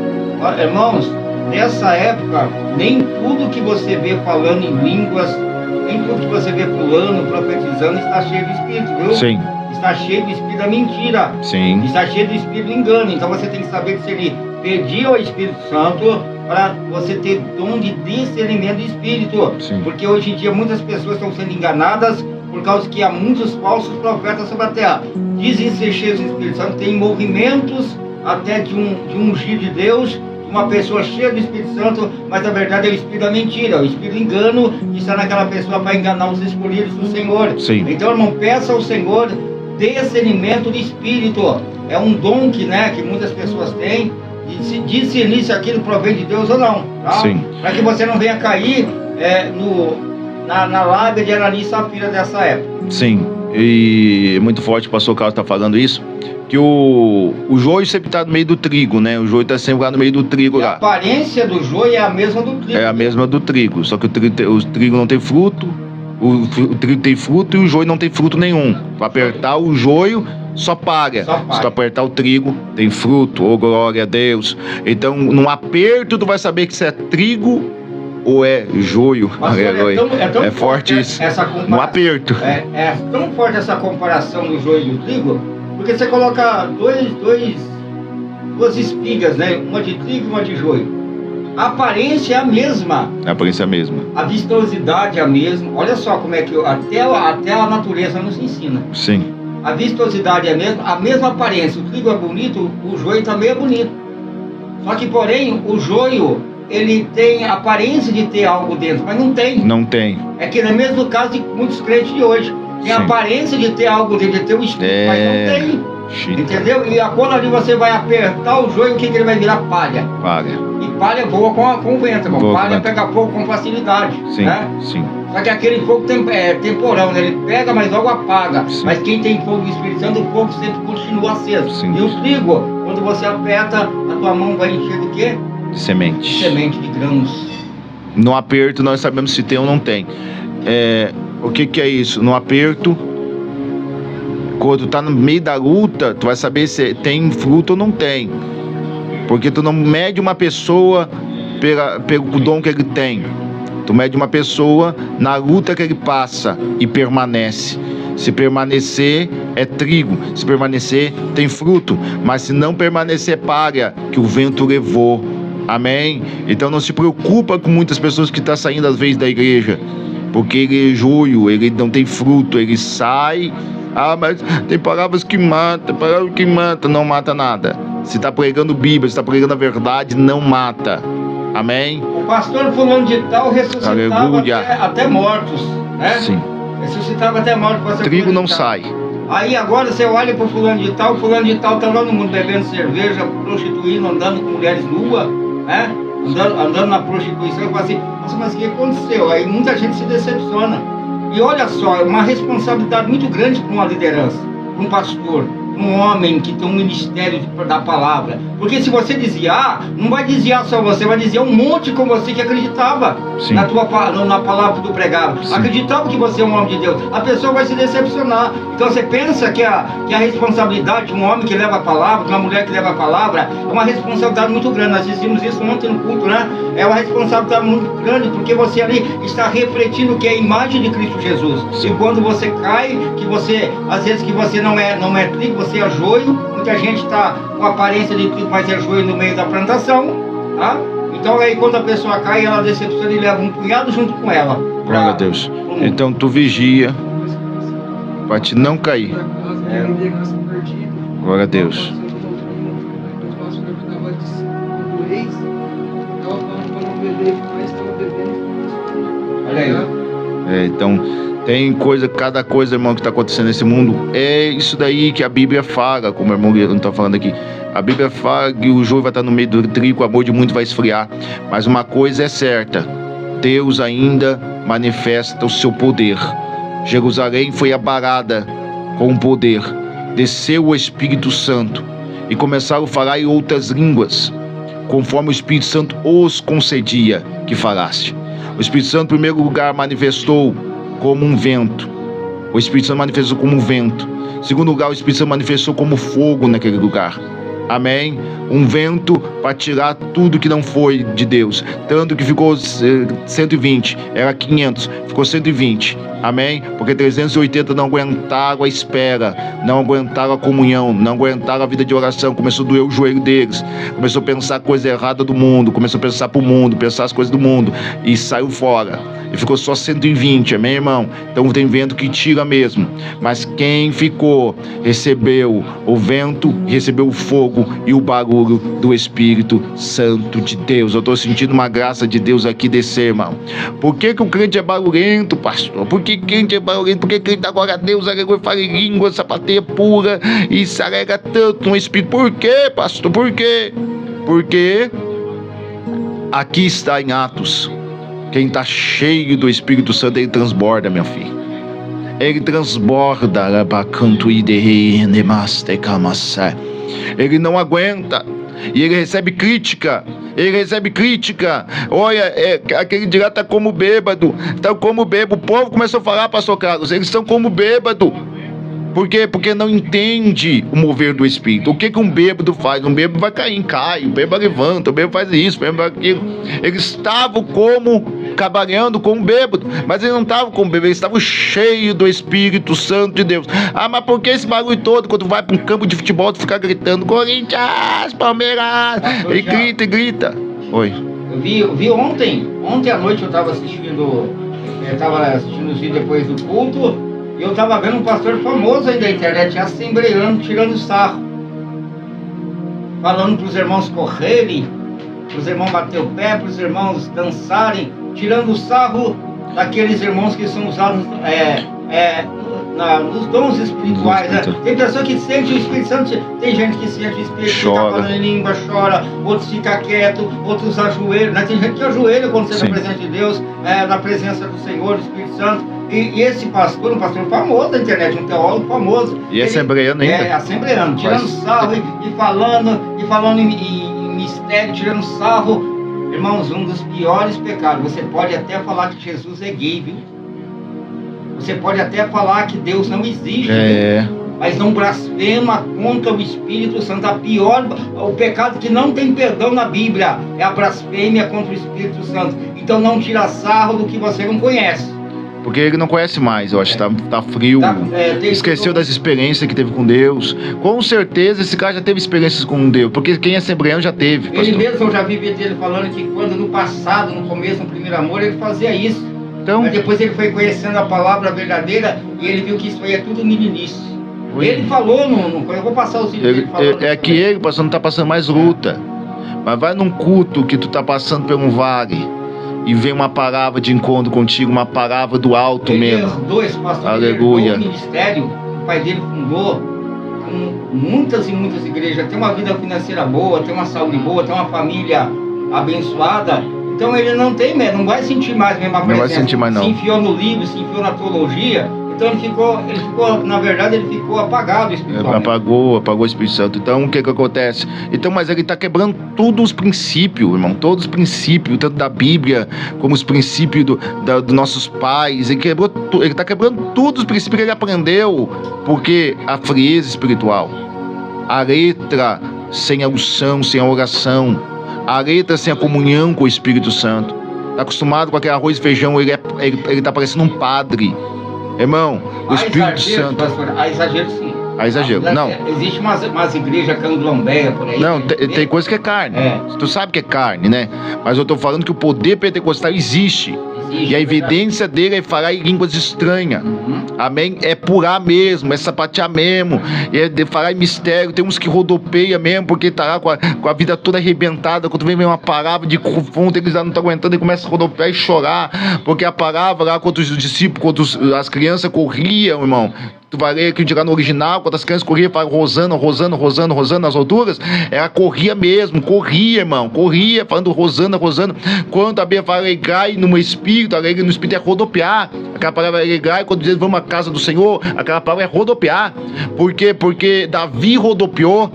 S1: Irmãos, nessa época, nem tudo que você vê falando em línguas, nem tudo que você vê pulando, profetizando, está cheio de espírito, viu?
S6: Sim.
S1: Está cheio do espírito da mentira.
S6: Sim.
S1: Está cheio do espírito do engano. Então você tem que saber que se ele pedir ao Espírito Santo para você ter dom de discernimento do espírito.
S6: Sim.
S1: Porque hoje em dia muitas pessoas estão sendo enganadas por causa que há muitos falsos profetas sobre a terra. Dizem ser cheios do Espírito Santo, tem movimentos até de um ungir de Deus, uma pessoa cheia do Espírito Santo, mas na verdade é o espírito da mentira, o espírito do engano que está naquela pessoa para enganar os escolhidos do Senhor.
S6: Sim.
S1: Então, irmão, peça ao Senhor discernimento de espírito. É um dom que muitas pessoas têm, de se discernir se aquilo provém de Deus ou não, tá?
S6: Sim.
S1: Para que você não venha cair na lábia de Ananias e Safira dessa época.
S6: Sim. E é muito forte o pastor Carlos está falando isso, que o joio sempre está no meio do trigo, né? O joio está sempre lá no meio do trigo lá.
S1: A aparência do joio é a mesma do trigo.
S6: É a mesma do trigo, só que o trigo não tem fruto, o trigo tem fruto e o joio não tem fruto nenhum. Para apertar o joio, só paga. Se tu apertar o trigo, tem fruto, oh glória a Deus. Então, num aperto, tu vai saber que se é trigo ou é joio. Aleluia.
S1: É tão
S6: forte isso.
S1: Essa comparação,
S6: no aperto.
S1: É tão forte essa comparação do joio e do trigo, porque você coloca duas espigas, né? Uma de trigo e uma de joio. A aparência é a mesma.
S6: A aparência é a mesma.
S1: A vistosidade é a mesma. Olha só como é que até a natureza nos ensina.
S6: Sim.
S1: A vistosidade é a mesma aparência. O trigo é bonito, o joio também é bonito. Só que, porém, o joio, ele tem a aparência de ter algo dentro, mas não tem.
S6: Não tem.
S1: É que no mesmo caso de muitos crentes de hoje. Tem a aparência de ter algo dentro, de ter o espírito, mas não tem. Entendeu? E quando ali você vai apertar o joio, o que ele vai virar? Palha.
S6: Palha.
S1: E palha voa com o vento, irmão. Palha pega fogo com facilidade.
S6: Sim,
S1: né?
S6: sim.
S1: Só que aquele fogo é temporal, né? Ele pega, mas logo apaga.
S6: Sim.
S1: Mas quem tem fogo do Espírito Santo, o fogo sempre continua aceso.
S6: Sim.
S1: E o trigo, quando você aperta, a tua mão vai encher de quê?
S6: De semente.
S1: De semente, de grãos.
S6: No aperto, nós sabemos se tem ou não tem. O que é isso? No aperto, quando tu tá no meio da luta, tu vai saber se tem fruto ou não tem. Porque tu não mede uma pessoa pelo dom que ele tem. Tu mede uma pessoa na luta que ele passa e permanece. Se permanecer, é trigo. Se permanecer, tem fruto. Mas se não permanecer, é palha que o vento levou. Amém? Então não se preocupa com muitas pessoas que estão saindo às vezes da igreja. Porque ele é joio, ele não tem fruto, ele sai. Mas tem palavras que matam, não mata nada. Se está pregando Bíblia, se está pregando a verdade, não mata. Amém?
S1: O pastor fulano de tal ressuscitava até mortos, né?
S6: Sim.
S1: Ressuscitava até mortos.
S6: Trigo não sai.
S1: Aí agora você olha para o fulano de tal está lá no mundo bebendo cerveja, prostituindo, andando com mulheres nuas, né? Andando na prostituição e fala assim, nossa, mas o que aconteceu? Aí muita gente se decepciona. E olha só, é uma responsabilidade muito grande para uma liderança, para um pastor, um homem que tem um ministério da palavra. Porque se você desviar, não vai desviar só você, vai desviar um monte com você que acreditava na palavra que tu pregava. Sim. Acreditava que você é um homem de Deus. A pessoa vai se decepcionar. Então você pensa que a responsabilidade de um homem que leva a palavra, de uma mulher que leva a palavra, é uma responsabilidade muito grande. Nós dizíamos isso ontem no culto, né? É uma responsabilidade muito grande, porque você ali está refletindo o que é a imagem de Cristo Jesus. Sim. E quando você cai, que você, às vezes que você não é trigo, você é joio. Muita gente está com aparência de trigo, mas é joio no meio da plantação, tá? Então aí quando a pessoa cai, ela decepciona e leva um punhado junto com ela.
S6: Glória a Deus. Então tu vigia para te não cair. Glória a Deus.
S1: Olha aí.
S6: Então tem cada coisa, irmão, que está acontecendo nesse mundo. É isso daí que a Bíblia fala, como o irmão não está falando aqui. A Bíblia fala que o joio vai estar no meio do trigo, o amor de muito vai esfriar. Mas uma coisa é certa, Deus ainda manifesta o seu poder. Jerusalém foi abalada com o poder. Desceu o Espírito Santo e começaram a falar em outras línguas, conforme o Espírito Santo os concedia que falasse. O Espírito Santo, em primeiro lugar, manifestou como um vento. O Espírito Santo manifestou como um vento. Em segundo lugar, o Espírito Santo manifestou como fogo naquele lugar. Amém? Um vento para tirar tudo que não foi de Deus. Tanto que ficou 120, era 500, ficou 120. Amém? Porque 380 não aguentaram a espera, não aguentaram a comunhão, não aguentaram a vida de oração. Começou a doer o joelho deles, começou a pensar coisa errada do mundo, começou a pensar pro mundo, pensar as coisas do mundo e saiu fora. E ficou só 120, amém, irmão? Então tem vento que tira mesmo. Mas quem ficou, recebeu o vento, recebeu o fogo e o barulho do Espírito Santo de Deus. Eu estou sentindo uma graça de Deus aqui descer, irmão. Por que o crente é barulhento, pastor? Por que crente é barulhento? Por que crente agora a Deus, aleluia, fala em língua, sapateia pura e se alega tanto no Espírito? Por quê, pastor? Por quê? Porque aqui está em Atos. Quem está cheio do Espírito Santo, ele transborda, meu filho. Ele transborda. Ele não aguenta. E ele recebe crítica. Olha, aquele de lá está como bêbado. Está como bêbado. O povo começou a falar, pastor Carlos, eles estão como bêbado. Por quê? Porque não entende o mover do Espírito. O que um bêbado faz? Um bêbado vai cair, cai. O bêbado levanta, o bêbado faz isso, o bêbado faz aquilo. Eles estavam trabalhando como bêbado, mas eles não estavam como bêbado, eles estavam cheios do Espírito Santo de Deus. Ah, mas por que esse barulho todo? Quando vai para um campo de futebol, tu fica gritando, Corinthians, Palmeiras, e grita. Oi.
S1: Eu vi ontem à noite eu estava assistindo os vídeos depois do culto. E eu estava vendo um pastor famoso aí da internet, assembleando, tirando sarro. Falando para os irmãos correrem, para os irmãos bater o pé, para os irmãos dançarem, tirando sarro daqueles irmãos que são usados nos dons espirituais. Né? Tem pessoa que sente o Espírito Santo, tem gente que sente o Espírito, fica falando em língua, chora, outros ficam quietos, outros ajoelham. Né? Tem gente que ajoelha quando você está na presença de Deus, na presença do Senhor, do Espírito Santo. E esse pastor, um pastor famoso da internet, um teólogo famoso.
S6: E assembleando ainda?
S1: Assembleando, tirando sarro e falando em mistério, tirando sarro. Irmãos, um dos piores pecados. Você pode até falar que Jesus é gay, viu? Você pode até falar que Deus não existe, mas não blasfema contra o Espírito Santo. O pecado que não tem perdão na Bíblia é a blasfêmia contra o Espírito Santo. Então não tira sarro do que você não conhece.
S6: Porque ele não conhece mais, eu acho que tá frio, esqueceu das experiências que teve com Deus. Com certeza esse cara já teve experiências com Deus, porque quem é assembleano já teve, pastor.
S1: Ele mesmo, eu já vi dele falando que quando no passado, no começo, no primeiro amor, ele fazia isso. Então, mas depois ele foi conhecendo a palavra verdadeira e ele viu que isso aí é tudo meninice. Ele falou, eu vou passar os vídeos dele falando.
S6: É que ele, pastor, não tá passando mais luta. Mas vai num culto que tu tá passando por um vale e vem uma palavra de encontro contigo, uma palavra do alto mesmo.
S1: Dois pastores,
S6: aleluia.
S1: O ministério, o pai dele fundou com muitas e muitas igrejas, tem uma vida financeira boa, tem uma saúde boa, tem uma família abençoada. Então ele não vai sentir mais a mesma presença.
S6: Não vai sentir mais, não.
S1: Se enfiou no livro, se enfiou na teologia. Então ele ficou, na verdade, ele ficou apagado espiritualmente.
S6: Apagou o Espírito Santo. Então o que acontece? Então, mas ele está quebrando todos os princípios, irmão. Todos os princípios, tanto da Bíblia, como os princípios dos nossos pais. Ele está quebrando todos os princípios que ele aprendeu. Porque a frieza espiritual, a letra sem a unção, sem a oração, a letra sem a comunhão com o Espírito Santo. Está acostumado com aquele arroz e feijão, ele está parecendo um padre. Irmão, o Espírito Santo.
S1: Pastor, há exagero, sim.
S6: Há exagero, não.
S1: Existe umas igrejas candomblé por aí.
S6: Não, tem coisa que é carne. Tu sabe que é carne, né? Mas eu tô falando que o poder pentecostal existe. E a evidência dele é falar em línguas estranhas. Amém? É purar mesmo, é sapatear mesmo, é falar em mistério. Tem uns que rodopeia mesmo, porque tá lá com a vida toda arrebentada. Quando vem uma palavra de confundo, eles já não estão aguentando e começam a rodopear e chorar. Porque a palavra lá, quando os discípulos, quando as crianças corriam, irmão. Tu vai ler aqui no original, quando as crianças corriam, falam Rosana nas alturas, ela corria mesmo, irmão, falando Rosana. Quando a Bíblia fala alegrai no Espírito, alegre no Espírito é rodopiar. Aquela palavra é alegrai, quando diz vamos à casa do Senhor, aquela palavra é rodopiar. Por quê? Porque Davi rodopiou.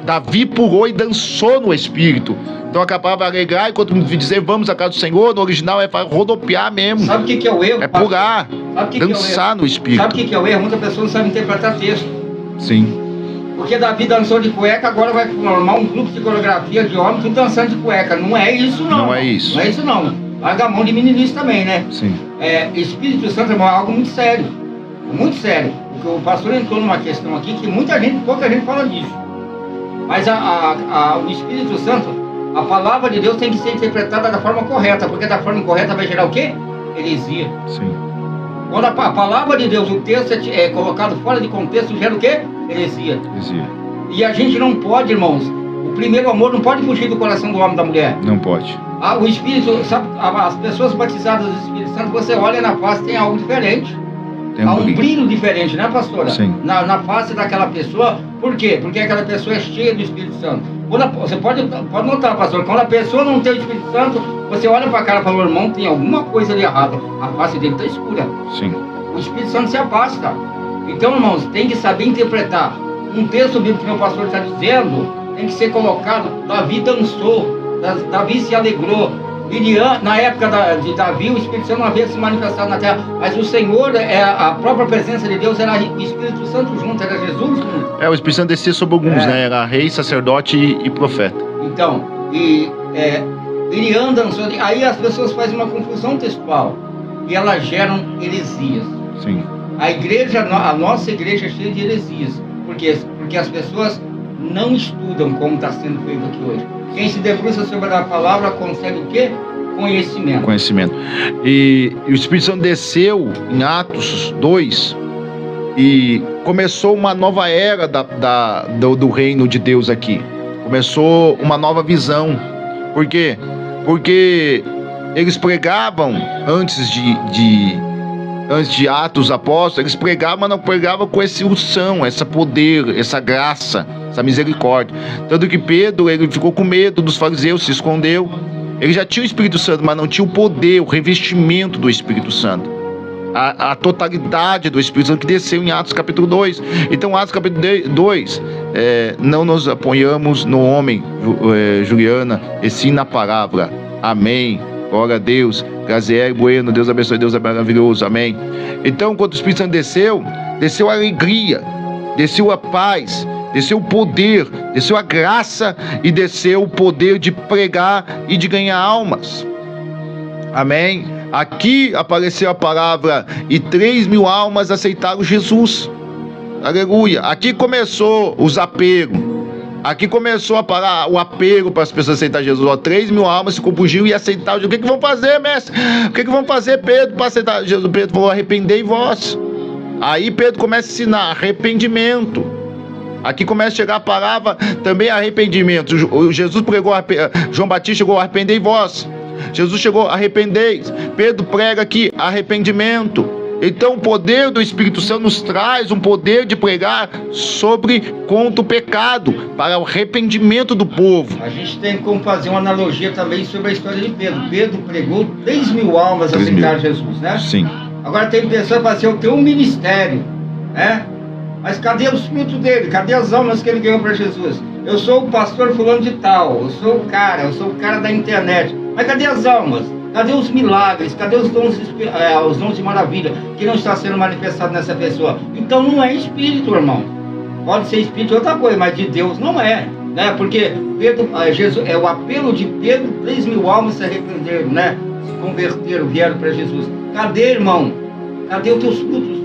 S6: Davi pulou e dançou no Espírito. Então acabava alegrar, enquanto dizer vamos à casa do Senhor, no original é rodopiar mesmo.
S1: Sabe o que é o erro?
S6: É pular, dançar no Espírito.
S1: Sabe o que é o erro? Muita pessoa não sabe interpretar texto.
S6: Sim.
S1: Porque Davi dançou de cueca, agora vai formar um grupo de coreografia de homens tudo dançando de cueca. Não é isso não.
S6: Não é isso.
S1: Não é isso não. Larga a mão de meninice também, né?
S6: Sim.
S1: Espírito Santo é algo muito sério. Muito sério. Porque o pastor entrou numa questão aqui que pouca gente fala disso. Mas o Espírito Santo, a palavra de Deus tem que ser interpretada da forma correta, porque da forma incorreta vai gerar o quê? Heresia.
S6: Sim.
S1: Quando a palavra de Deus, o texto é colocado fora de contexto, gera o quê? Heresia. E a gente não pode, irmãos, o primeiro amor não pode fugir do coração do homem e da mulher.
S6: Não pode.
S1: O Espírito, sabe, as pessoas batizadas do Espírito Santo, você olha na face, tem algo diferente. Há um brilho diferente, né, pastora?
S6: Sim.
S1: Na face daquela pessoa. Por quê? Porque aquela pessoa é cheia do Espírito Santo. Você pode notar, pastor, quando a pessoa não tem o Espírito Santo, você olha para a cara e fala, irmão, tem alguma coisa ali errada. A face dele está escura.
S6: Sim.
S1: O Espírito Santo se afasta. Então, irmãos, tem que saber interpretar. Um texto bíblico que meu pastor está dizendo, tem que ser colocado. Davi dançou, Davi se alegrou. Na época de Davi, o Espírito Santo não havia se manifestado na terra, mas o Senhor, a própria presença de Deus era o Espírito Santo junto, era Jesus junto.
S6: O Espírito Santo descia sobre alguns, né? Era rei, sacerdote e profeta.
S1: Então, Iriam dançou, aí as pessoas fazem uma confusão textual e elas geram heresias.
S6: Sim.
S1: A nossa igreja é cheia de heresias. Por quê? Porque as pessoas não estudam como está sendo feito aqui hoje. Quem se debruça sobre a palavra consegue o quê? Conhecimento.
S6: E o Espírito Santo desceu em Atos 2 e começou uma nova era do reino de Deus aqui. Começou uma nova visão. Por quê? Porque eles pregavam antes de Atos Apóstolos, eles pregavam, mas não pregavam com essa unção, esse poder, essa graça, essa misericórdia. Tanto que Pedro, ele ficou com medo dos fariseus, se escondeu. Ele já tinha o Espírito Santo, mas não tinha o poder, o revestimento do Espírito Santo. A totalidade do Espírito Santo que desceu em Atos capítulo 2. Então, Atos capítulo 2, não nos apoiamos no homem, Juliana, e sim na palavra. Amém. Glória a Deus. Graziele Bueno, Deus abençoe, Deus é maravilhoso. Amém. Então, quando o Espírito Santo desceu a alegria, desceu a paz, desceu o poder, desceu a graça e desceu o poder de pregar e de ganhar almas. Amém. Aqui apareceu a palavra e 3.000 almas aceitaram Jesus. Aleluia. Aqui começou os apegos. Aqui começou a parar o apego para as pessoas aceitar Jesus. 3.000 almas se compungiram e aceitaram. O que vão fazer, mestre? O que vão fazer, Pedro, para aceitar Jesus? Pedro falou, arrependei vós. Aí Pedro começa a ensinar arrependimento. Aqui começa a chegar a palavra também arrependimento. Jesus pregou, João Batista chegou, arrependei vós. Jesus chegou, arrependeis. Pedro prega aqui, arrependimento. Então o poder do Espírito Santo nos traz um poder de pregar contra o pecado, para o arrependimento do povo.
S1: A gente tem como fazer uma analogia também sobre a história de Pedro. Pedro pregou 3.000 almas a aceitar Jesus, né?
S6: Sim.
S1: Agora tem pessoas que falam assim, eu tenho um ministério, né? Mas cadê os frutos dele? Cadê as almas que ele ganhou para Jesus? Eu sou o pastor fulano de tal, eu sou o cara da internet. Mas cadê as almas? Cadê os milagres? Cadê os dons de maravilha que não está sendo manifestado nessa pessoa? Então não é espírito, irmão. Pode ser espírito outra coisa, mas de Deus não é, né? Porque Jesus, o apelo de Pedro, 3.000 almas se arrependeram, né? Se converteram, vieram para Jesus. Cadê, irmão? Cadê os teus frutos?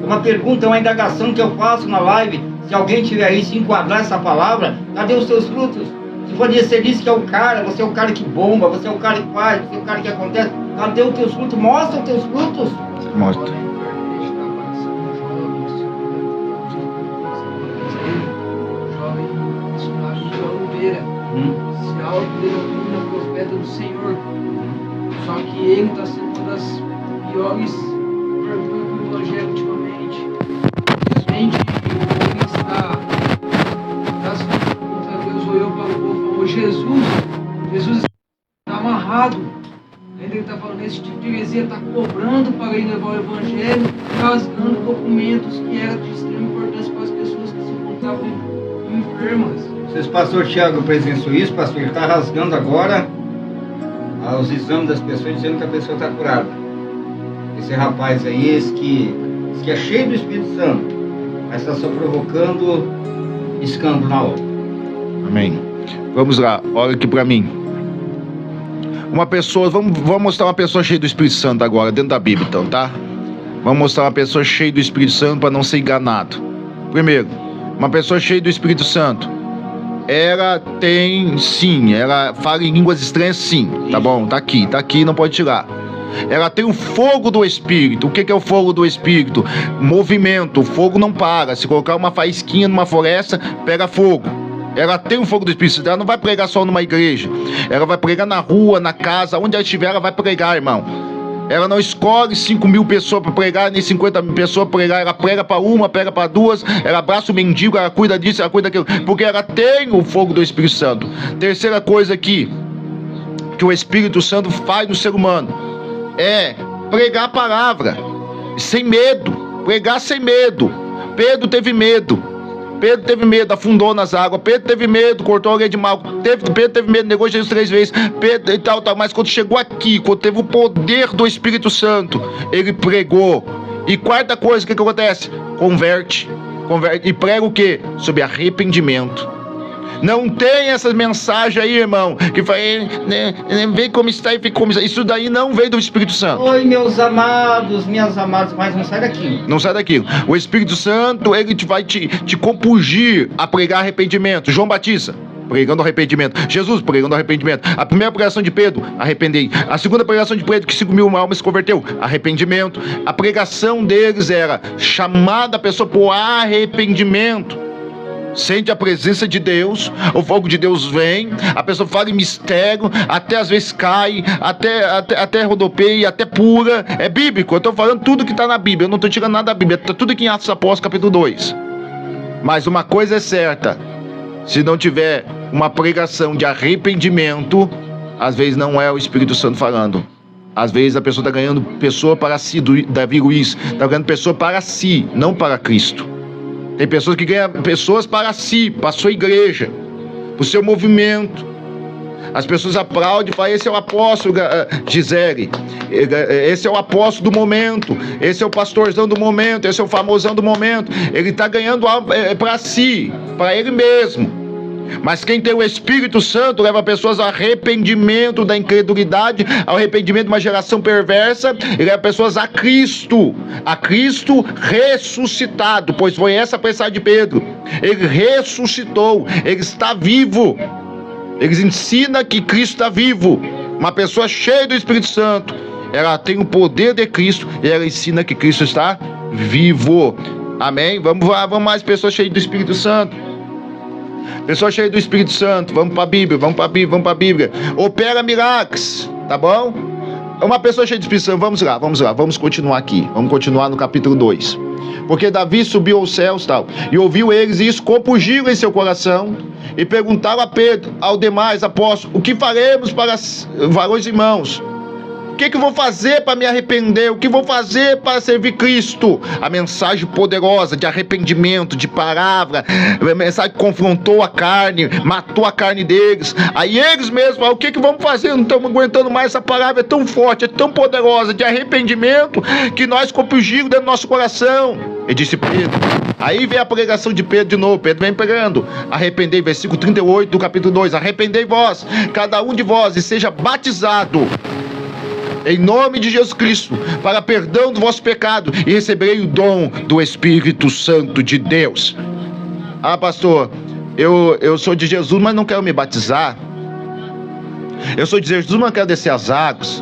S1: É uma pergunta, é uma indagação que eu faço na live. Se alguém tiver aí, se enquadrar essa palavra, cadê os teus frutos? Se você diz que é o cara, você é o cara que bomba, você é o cara que faz, você é o cara que acontece, cadê os teus frutos? Mostra os teus frutos.
S6: Mostra.
S8: Se autodenomina profeta do Senhor. Só que ele está sendo uma das piores vergonhas do evangelho ultimamente. Simplesmente ele está contra Deus, olhou para o povo e falou, Jesus está amarrado. Ele está falando, esse tipo de heresia está cobrando para ele levar o evangelho, rasgando documentos que eram de extrema importância para as pessoas que se encontravam enfermas.
S1: sei se o pastor Tiago presenciou isso, pastor, ele está rasgando agora os exames das pessoas, dizendo que a pessoa está curada. Esse rapaz aí, esse que é cheio do Espírito Santo, mas está só provocando escândalo na obra.
S6: Amém. Vamos lá, olha aqui para mim. Uma pessoa, vamos mostrar uma pessoa cheia do Espírito Santo agora, dentro da Bíblia, então, tá? Vamos mostrar uma pessoa cheia do Espírito Santo para não ser enganado. Primeiro, uma pessoa cheia do Espírito Santo, ela tem, sim, ela fala em línguas estranhas, sim, tá bom? Tá aqui, não pode tirar. Ela tem o fogo do Espírito. O que é o fogo do Espírito? Movimento, o fogo não para. Se colocar uma faísquinha numa floresta, pega fogo. Ela tem o fogo do Espírito Santo. Ela não vai pregar só numa igreja. Ela vai pregar na rua, na casa, onde ela estiver, ela vai pregar, irmão. Ela não escolhe 5.000 pessoas para pregar, nem 50.000 pessoas para pregar. Ela prega para uma, prega para duas. Ela abraça o mendigo, ela cuida disso, ela cuida daquilo. Porque ela tem o fogo do Espírito Santo. Terceira coisa aqui, que o Espírito Santo faz no ser humano, é pregar a palavra, sem medo. Pregar sem medo. Pedro teve medo, afundou nas águas. Pedro teve medo, cortou a orelha de mal. Pedro teve medo, negou Jesus 3 vezes. Pedro e tal. Mas quando chegou aqui, quando teve o poder do Espírito Santo, ele pregou. E quarta coisa, o que acontece? Converte. E prega o quê? Sobre arrependimento. Não tem essas mensagens aí, irmão, que vai, né, vem como está e fica como está. Isso daí não veio do Espírito Santo.
S1: Oi, meus amados, minhas amadas, mas não sai daquilo.
S6: Não sai daquilo. O Espírito Santo, ele vai te compungir a pregar arrependimento. João Batista, pregando arrependimento. Jesus, pregando arrependimento. A primeira pregação de Pedro, arrependei. A segunda pregação de Pedro, que 5.000 almas se converteu, arrependimento. A pregação deles era chamada a pessoa por arrependimento. Sente a presença de Deus, o fogo de Deus vem, a pessoa fala em mistério, até às vezes cai, até rodopeia, até pura. É bíblico, eu estou falando tudo que está na Bíblia, eu não estou tirando nada da Bíblia, está tudo aqui em Atos dos Apóstolos, capítulo 2. Mas uma coisa é certa, se não tiver uma pregação de arrependimento, às vezes não é o Espírito Santo falando. Às vezes a pessoa está ganhando pessoa para si, Davi Luiz, está ganhando pessoa para si, não para Cristo. Tem pessoas que ganham pessoas para si, para a sua igreja, para o seu movimento. As pessoas aplaudem e falam: esse é o apóstolo, Gisele, esse é o apóstolo do momento, esse é o pastorzão do momento, esse é o famosão do momento. Ele está ganhando para si, para ele mesmo. Mas quem tem o Espírito Santo leva pessoas ao arrependimento da incredulidade, ao arrependimento de uma geração perversa, e leva pessoas a Cristo ressuscitado, pois foi essa a mensagem de Pedro. Ele ressuscitou, ele está vivo. Eles ensinam que Cristo está vivo. Uma pessoa cheia do Espírito Santo, ela tem o poder de Cristo e ela ensina que Cristo está vivo. Amém? Vamos lá, vamos mais pessoas cheias do Espírito Santo. Pessoa cheia do Espírito Santo, vamos para a Bíblia, vamos para a Bíblia. Opera milagres, tá bom? Uma pessoa cheia de Espírito Santo, vamos lá, vamos continuar aqui. Vamos continuar no capítulo 2. Porque Davi subiu aos céus, tal, e ouviu eles, e isso compungiu em seu coração, e perguntaram a Pedro, ao demais apóstolos: o que faremos para varões irmãos? O que eu vou fazer para me arrepender? O que vou fazer para servir Cristo? A mensagem poderosa de arrependimento, de palavra, a mensagem que confrontou a carne, matou a carne deles. Aí eles mesmos falam: o que vamos fazer? Não estamos aguentando mais, essa palavra é tão forte, é tão poderosa, de arrependimento, que nós compungimos dentro do nosso coração. E disse Pedro. Aí vem a pregação de Pedro de novo. Pedro vem pregando: arrependei, versículo 38 do capítulo 2. Arrependei vós, cada um de vós, e seja batizado em nome de Jesus Cristo, para perdão do vosso pecado, e receberei o dom do Espírito Santo de Deus. Ah, pastor, eu sou de Jesus, mas não quero me batizar. Eu sou de Jesus, mas não quero descer as águas.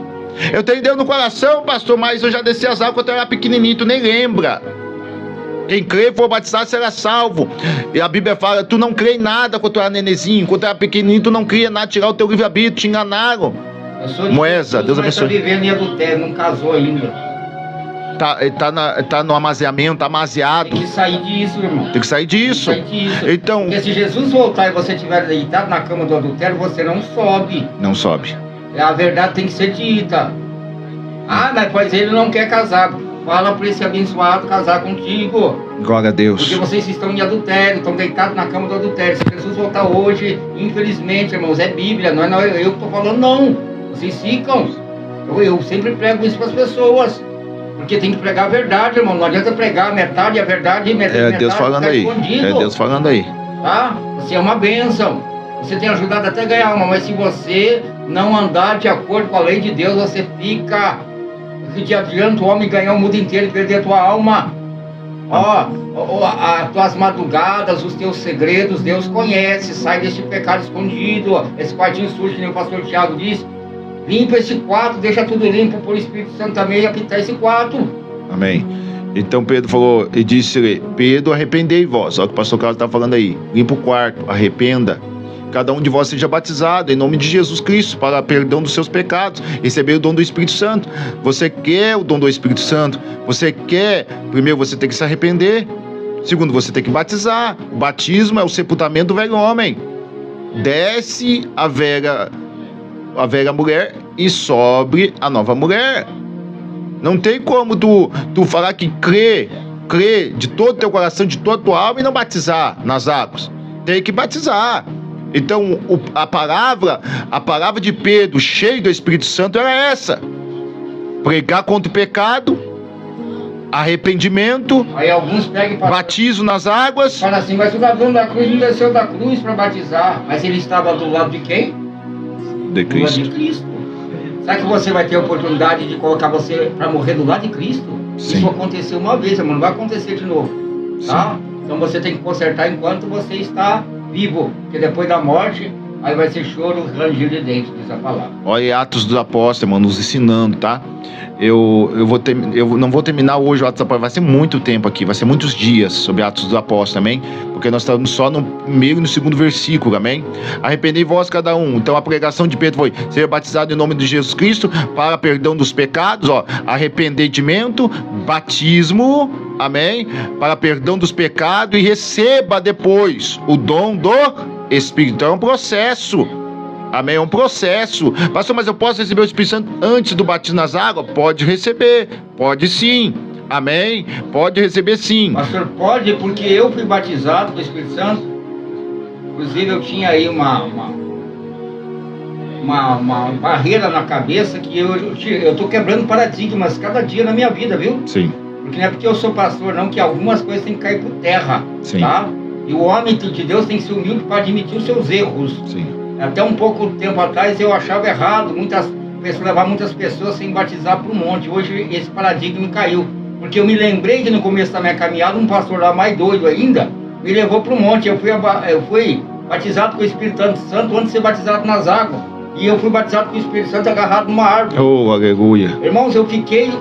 S6: Eu tenho Deus no coração, pastor, mas eu já desci as águas quando eu era pequenininho, tu nem lembra. Quem crê e for batizado será salvo. E a Bíblia fala: tu não crê em nada quando tu era nenenzinho, quando tu era pequenininho, tu não cria nada, tirar o teu livre-arbítrio, te enganaram. Moesa, Deus abençoe.
S1: Mas tá vivendo em adultério, não casou ainda.
S6: Tá no amaziamento, tá amaziado.
S1: Tem que sair disso, irmão.
S6: Tem que sair disso. Então,
S1: porque se Jesus voltar e você estiver deitado na cama do adultério, você não sobe.
S6: Não sobe.
S1: A verdade tem que ser dita. Ah, mas pois ele não quer casar. Fala para esse abençoado casar contigo.
S6: Glória a Deus.
S1: Porque vocês estão em adultério, estão deitados na cama do adultério. Se Jesus voltar hoje, infelizmente, irmãos, é Bíblia, não é eu que estou falando, não. Vocês ficam. Eu sempre prego isso para as pessoas. Porque tem que pregar a verdade, irmão. Não adianta pregar metade a verdade e metade
S6: Deus falando
S1: tá
S6: aí.
S1: escondido.
S6: É Deus falando aí.
S1: Tá? Você é uma bênção. Você tem ajudado até a ganhar alma, mas se você não andar de acordo com a lei de Deus, você fica. Que te adianta o homem ganhar o mundo inteiro e perder a tua alma. As tuas madrugadas, os teus segredos, Deus conhece. Sai deste pecado escondido. Esse quartinho sujo, que nem o pastor Tiago disse. Limpa esse quarto, deixa tudo limpo por Espírito Santo também e apitar esse quarto.
S6: Amém. Então Pedro falou, e disse, Pedro, arrependei vós. Olha o que o pastor Carlos está falando aí. Limpa o quarto, arrependa. Cada um de vós seja batizado em nome de Jesus Cristo para perdão dos seus pecados, receber o dom do Espírito Santo. Você quer o dom do Espírito Santo? Você quer? Primeiro você tem que se arrepender. Segundo, você tem que batizar. O batismo é o sepultamento do velho homem. Desce a velha mulher e sobre a nova mulher. Não tem como tu falar que crê de todo o teu coração, de toda a tua alma e não batizar nas águas. Tem que batizar. Então a palavra de Pedro, cheio do Espírito Santo, era essa: pregar contra o pecado, arrependimento,
S1: aí alguns pegam
S6: batismo nas águas.
S1: Fala assim, mas o ladrão da cruz não desceu da cruz para batizar. Mas ele estava do lado de quem?
S6: De Cristo.
S1: Do lado de Cristo. Será que você vai ter a oportunidade de colocar você para morrer do lado de Cristo?
S6: Sim.
S1: Isso aconteceu uma vez, irmão, não vai acontecer de novo. Tá? Então você tem que consertar enquanto você está vivo, porque depois da morte, aí vai ser choro, ranger de dentes, diz a palavra.
S6: Olha, Atos dos Apóstolos, irmão, nos ensinando, tá? Eu não vou terminar hoje o Atos dos Apóstolos, vai ser muito tempo aqui, vai ser muitos dias sobre Atos dos Apóstolos, amém? Porque nós estamos só no primeiro e no segundo versículo, amém? Arrependei vós cada um. Então a pregação de Pedro foi: seja batizado em nome de Jesus Cristo para perdão dos pecados, arrependimento, batismo, amém? Para perdão dos pecados, e receba depois o dom do Espírito. Então é um processo. Amém? É um processo. Pastor, mas eu posso receber o Espírito Santo antes do batismo nas águas? Pode receber. Pode sim. Amém? Pode receber sim.
S1: Pastor, pode, porque eu fui batizado com o Espírito Santo. Inclusive eu tinha aí uma barreira na cabeça que eu estou quebrando paradigmas cada dia na minha vida, viu?
S6: Sim.
S1: Porque não é porque eu sou pastor não, que algumas coisas têm que cair por terra.
S6: Sim. Tá?
S1: E o homem de Deus tem que ser humilde para admitir os seus erros.
S6: Sim.
S1: Até um pouco tempo atrás eu achava errado levar muitas pessoas sem batizar para o monte. Hoje esse paradigma caiu. Porque eu me lembrei que no começo da minha caminhada, um pastor lá mais doido ainda, me levou para o monte. Eu fui batizado com o Espírito Santo antes de ser batizado nas águas. E eu fui batizado com o Espírito Santo agarrado numa árvore.
S6: Oh, aleluia.
S1: Irmãos, eu fiquei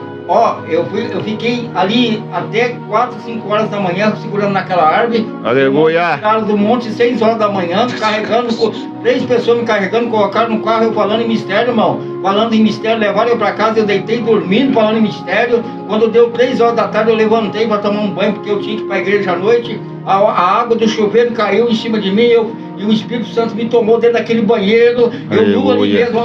S1: ali até 4, 5 horas da manhã segurando naquela árvore.
S6: Aleluia.
S1: Tiraram do monte 6 horas da manhã, carregando, 3 pessoas me carregando, colocaram no carro, eu falando em mistério, irmão. Falando em mistério, levaram eu para casa, eu deitei dormindo, falando em mistério. Quando deu 3 horas da tarde, eu levantei para tomar um banho, porque eu tinha que ir para a igreja à noite. A água do chuveiro caiu em cima de mim, e o Espírito Santo me tomou dentro daquele banheiro. Eu nu ali mesmo,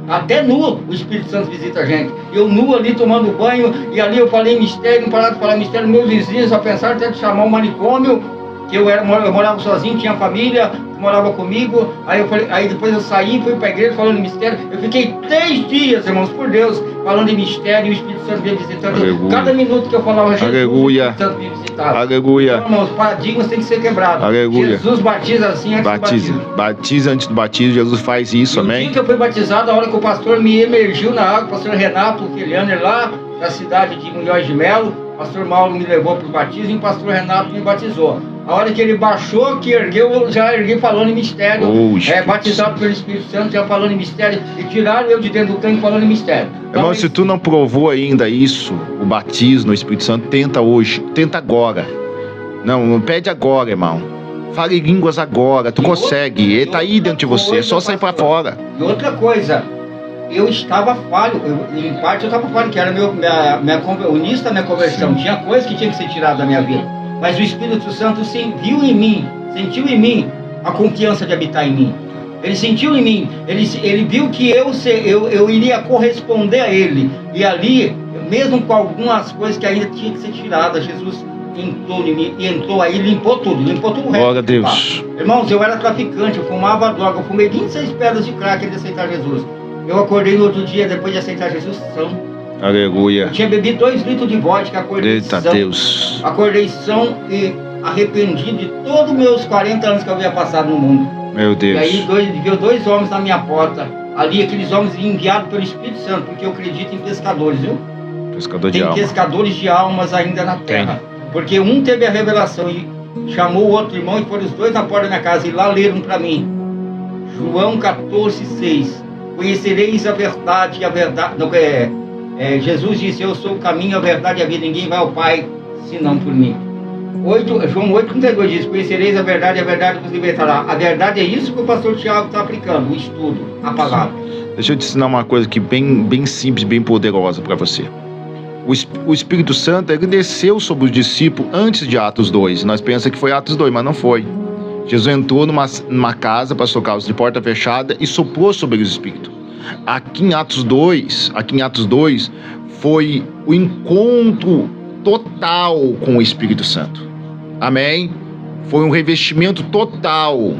S1: até nu o Espírito Santo visita a gente. Eu nu ali tomando banho, e ali eu falei mistério, não parava de falar mistério. Meus vizinhos só pensaram até de chamar um manicômio, que eu morava sozinho, tinha família, morava comigo. Aí depois eu saí, fui para a igreja falando em mistério. Eu fiquei 3 dias, irmãos, por Deus, falando em mistério, e o Espírito Santo veio visitando.
S6: Aleluia.
S1: Cada minuto que eu falava Jesus,
S6: Aleluia.
S1: o Espírito Santo veio visitava.
S6: Aleluia.
S1: Então, irmãos, paradigmas têm que ser quebrados.
S6: Aleluia.
S1: Jesus batiza assim antes do batismo.
S6: Batiza antes do batismo, Jesus faz isso, amém?
S1: No dia que eu fui batizado, a hora que o pastor me emergiu na água, o pastor Renato Filianer lá, da cidade de Munhoz de Melo, o pastor Mauro me levou para o batismo e o pastor Renato me batizou. A hora que ele baixou, que ergueu, eu já ergui falando em mistério. Batizado pelo Espírito Santo, já falando em mistério. E tiraram eu de dentro do tanque falando em mistério. Então,
S6: irmão, se tu não provou ainda isso, o batismo no Espírito Santo, tenta hoje, tenta agora. Não pede agora, irmão. Fale línguas agora, tu consegue. Ele tá aí dentro de você, é só sair para fora.
S1: E outra coisa, eu estava falho, em parte eu estava falho, que era o início da minha conversão. Tinha coisas que tinha que ser tirada da minha vida. Mas o Espírito Santo viu em mim, sentiu em mim a confiança de habitar em mim. Ele sentiu em mim, ele viu que eu iria corresponder a ele. E ali, mesmo com algumas coisas que ainda tinha que ser tiradas, Jesus entrou em mim, e entrou aí, limpou tudo o resto.
S6: Glória a Deus.
S1: Irmãos, eu era traficante, eu fumava droga, eu fumei 26 pedras de crack antes de aceitar Jesus. Eu acordei no outro dia, depois de aceitar Jesus, são.
S6: Aleluia.
S1: Eu tinha bebido 2 litros de vodka, acordei
S6: Eita
S1: são.
S6: Deus.
S1: Acordei são e arrependido de todos os meus 40 anos que eu havia passado no mundo.
S6: Meu Deus.
S1: E aí viu 2 homens na minha porta, ali aqueles homens enviados pelo Espírito Santo, porque eu acredito em pescadores, viu?
S6: Pescador de
S1: Tem
S6: alma.
S1: pescadores de almas ainda na terra. Porque um teve a revelação e chamou o outro irmão, e foram os 2 na porta da minha casa e lá leram para mim. João 14,6. Conhecereis a verdade e a verdade. Não, Jesus disse: eu sou o caminho, a verdade e a vida. Ninguém vai ao Pai senão por mim. João 8,32 diz: conhecereis a verdade e a verdade vos libertará. A verdade é isso que o pastor Tiago está aplicando, o estudo, a palavra.
S6: Deixa eu te ensinar uma coisa aqui bem simples, bem poderosa para você. O Espírito Santo, ele desceu sobre os discípulos antes de Atos 2. Nós pensamos que foi Atos 2, mas não foi. Jesus entrou numa casa, pastor Carlos, de porta fechada e soprou sobre os espíritos. Aqui em Atos 2 foi o encontro total com o Espírito Santo. Amém? Foi um revestimento total.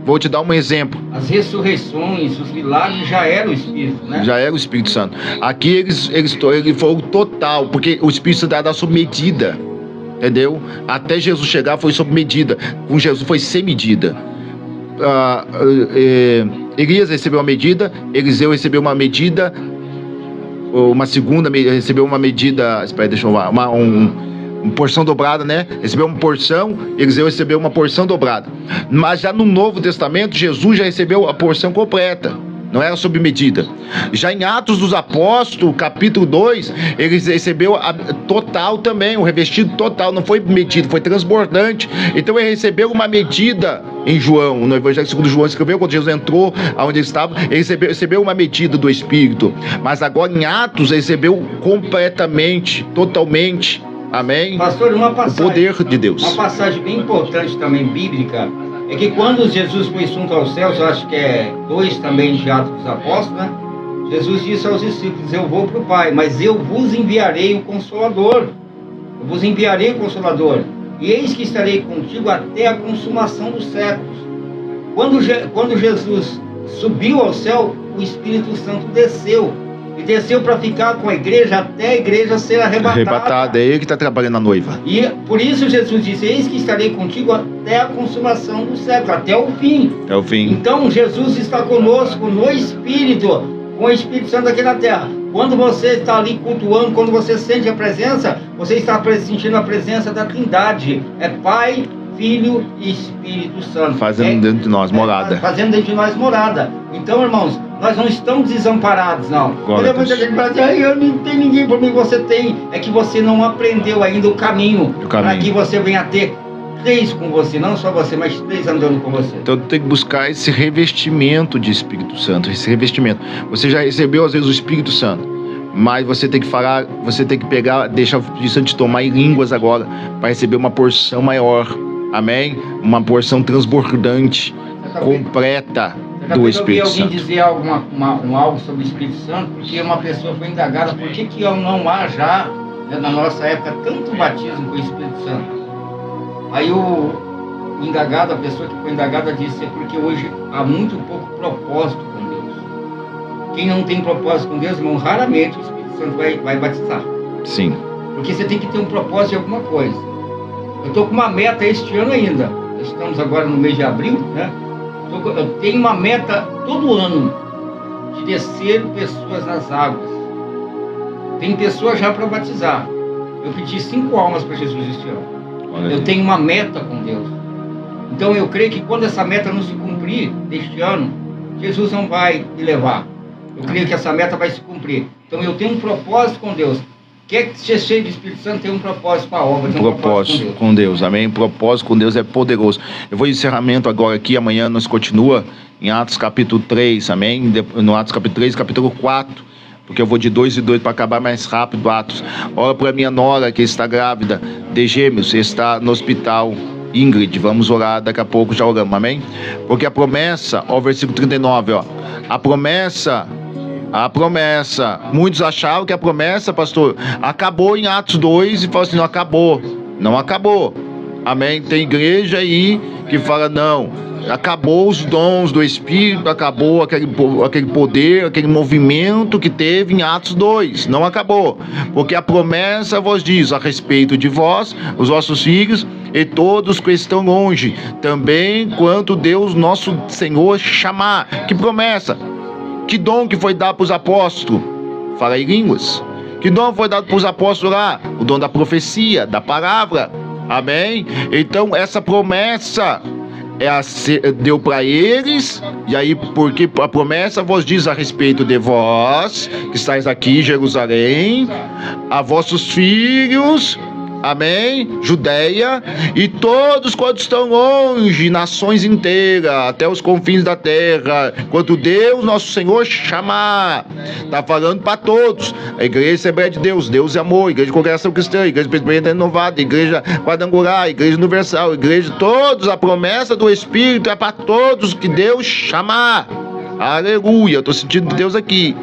S6: Vou te dar um exemplo.
S1: As ressurreições, os milagres já eram o Espírito, né?
S6: Já era o Espírito Santo. Aqui eles foram total, porque o Espírito Santo era sob medida. Entendeu? Até Jesus chegar foi sob medida. Com Jesus foi sem medida. Elias recebeu uma medida, Eliseu recebeu uma medida, uma segunda recebeu uma medida, espera, deixa eu ver, uma porção dobrada, né? Recebeu uma porção, Eliseu recebeu uma porção dobrada. Mas já no Novo Testamento, Jesus já recebeu a porção completa. Não era sob medida. Já em Atos dos Apóstolos, capítulo 2, ele recebeu a total também, o revestido total, não foi medido, foi transbordante. Então ele recebeu uma medida em João, no Evangelho segundo João escreveu, quando Jesus entrou aonde ele estava, ele recebeu uma medida do Espírito. Mas agora em Atos ele recebeu completamente, totalmente. Amém?
S1: Pastor, uma passagem,
S6: o poder de Deus.
S1: Uma passagem bem importante também, bíblica, é que quando Jesus foi assunto aos céus, eu acho que é 2 também de Atos dos Apóstolos, né? Jesus disse aos discípulos: eu vou para o Pai, mas eu vos enviarei o Consolador. Eu vos enviarei o Consolador. E eis que estarei contigo até a consumação dos séculos. Quando Jesus subiu ao céu, o Espírito Santo desceu. E desceu para ficar com a igreja até a igreja ser arrebatada.
S6: É ele que está trabalhando na noiva.
S1: E por isso Jesus disse: eis que estarei contigo até a consumação do século, até o fim.
S6: É o fim.
S1: Então Jesus está conosco no Espírito, com o Espírito Santo aqui na terra. Quando você está ali cultuando, quando você sente a presença, você está sentindo a presença da Trindade. É Pai, Filho e Espírito Santo.
S6: Fazendo dentro de nós morada.
S1: Fazendo dentro de nós morada. Então, irmãos, nós não estamos desamparados, não.
S6: Glória a Deus.
S1: Muita gente fala assim: eu não tenho ninguém por mim. Você tem. É que você não aprendeu ainda o caminho. Para que você venha ter 3 com você. Não só você, mas 3 andando com você.
S6: Então tem que buscar esse revestimento de Espírito Santo. Esse revestimento. Você já recebeu às vezes o Espírito Santo, mas você tem que falar, você tem que pegar, deixar o Espírito Santo te tomar em línguas agora, para receber uma porção maior. Amém? Uma porção transbordante, completa do Espírito Santo.
S1: Eu ouvi alguém dizer algo sobre o Espírito Santo, porque uma pessoa foi indagada: por que não há já, né, na nossa época, tanto batismo com o Espírito Santo? Aí o indagado, a pessoa que foi indagada, disse: é porque hoje há muito pouco propósito com Deus. Quem não tem propósito com Deus, irmão, raramente o Espírito Santo vai batizar.
S6: Sim.
S1: Porque você tem que ter um propósito de alguma coisa. Eu estou com uma meta este ano ainda. Estamos agora no mês de abril, né? Eu tenho uma meta todo ano de descer pessoas nas águas. Tem pessoas já para batizar. Eu pedi 5 almas para Jesus este ano. Eu tenho uma meta com Deus. Então eu creio que quando essa meta não se cumprir deste ano, Jesus não vai me levar. Eu creio que essa meta vai se cumprir. Então eu tenho um propósito com Deus. Quer que seja cheio de Espírito Santo, tem um propósito para a obra.
S6: Um propósito com Deus, amém? Propósito com Deus é poderoso. Eu vou em encerramento agora aqui, amanhã nós continua em Atos capítulo 3, amém? No Atos capítulo 3, capítulo 4, porque eu vou de 2 em 2 para acabar mais rápido Atos. Ora para minha nora que está grávida de gêmeos, está no hospital. Ingrid, vamos orar, daqui a pouco já oramos, amém? Porque a promessa, ó, versículo 39, ó, a promessa, muitos achavam que a promessa, pastor, acabou em Atos 2 e falaram assim: não acabou. Não acabou. Amém? Tem igreja aí que fala, não, acabou os dons do Espírito, acabou aquele poder, aquele movimento que teve em Atos 2. Não acabou. Porque a promessa vos diz a respeito de vós, os vossos filhos e todos que estão longe. Também quanto Deus nosso Senhor chamar. Que promessa? Que dom que foi dado para os apóstolos? Fala em línguas. Que dom foi dado para os apóstolos lá? O dom da profecia, da palavra. Amém? Então essa promessa deu para eles, e aí porque a promessa vos diz a respeito de vós, que estáis aqui em Jerusalém, a vossos filhos, amém, Judeia, e todos quantos estão longe, nações inteiras, até os confins da terra, quanto Deus nosso Senhor chamar. Está falando para todos. A igreja Assembleia de Deus, Deus é amor, igreja de congregação cristã, igreja presbiteriana renovada, igreja quadrangular, igreja universal, igreja, todos, a promessa do Espírito é para todos que Deus chamar. Aleluia, eu estou sentindo Deus aqui.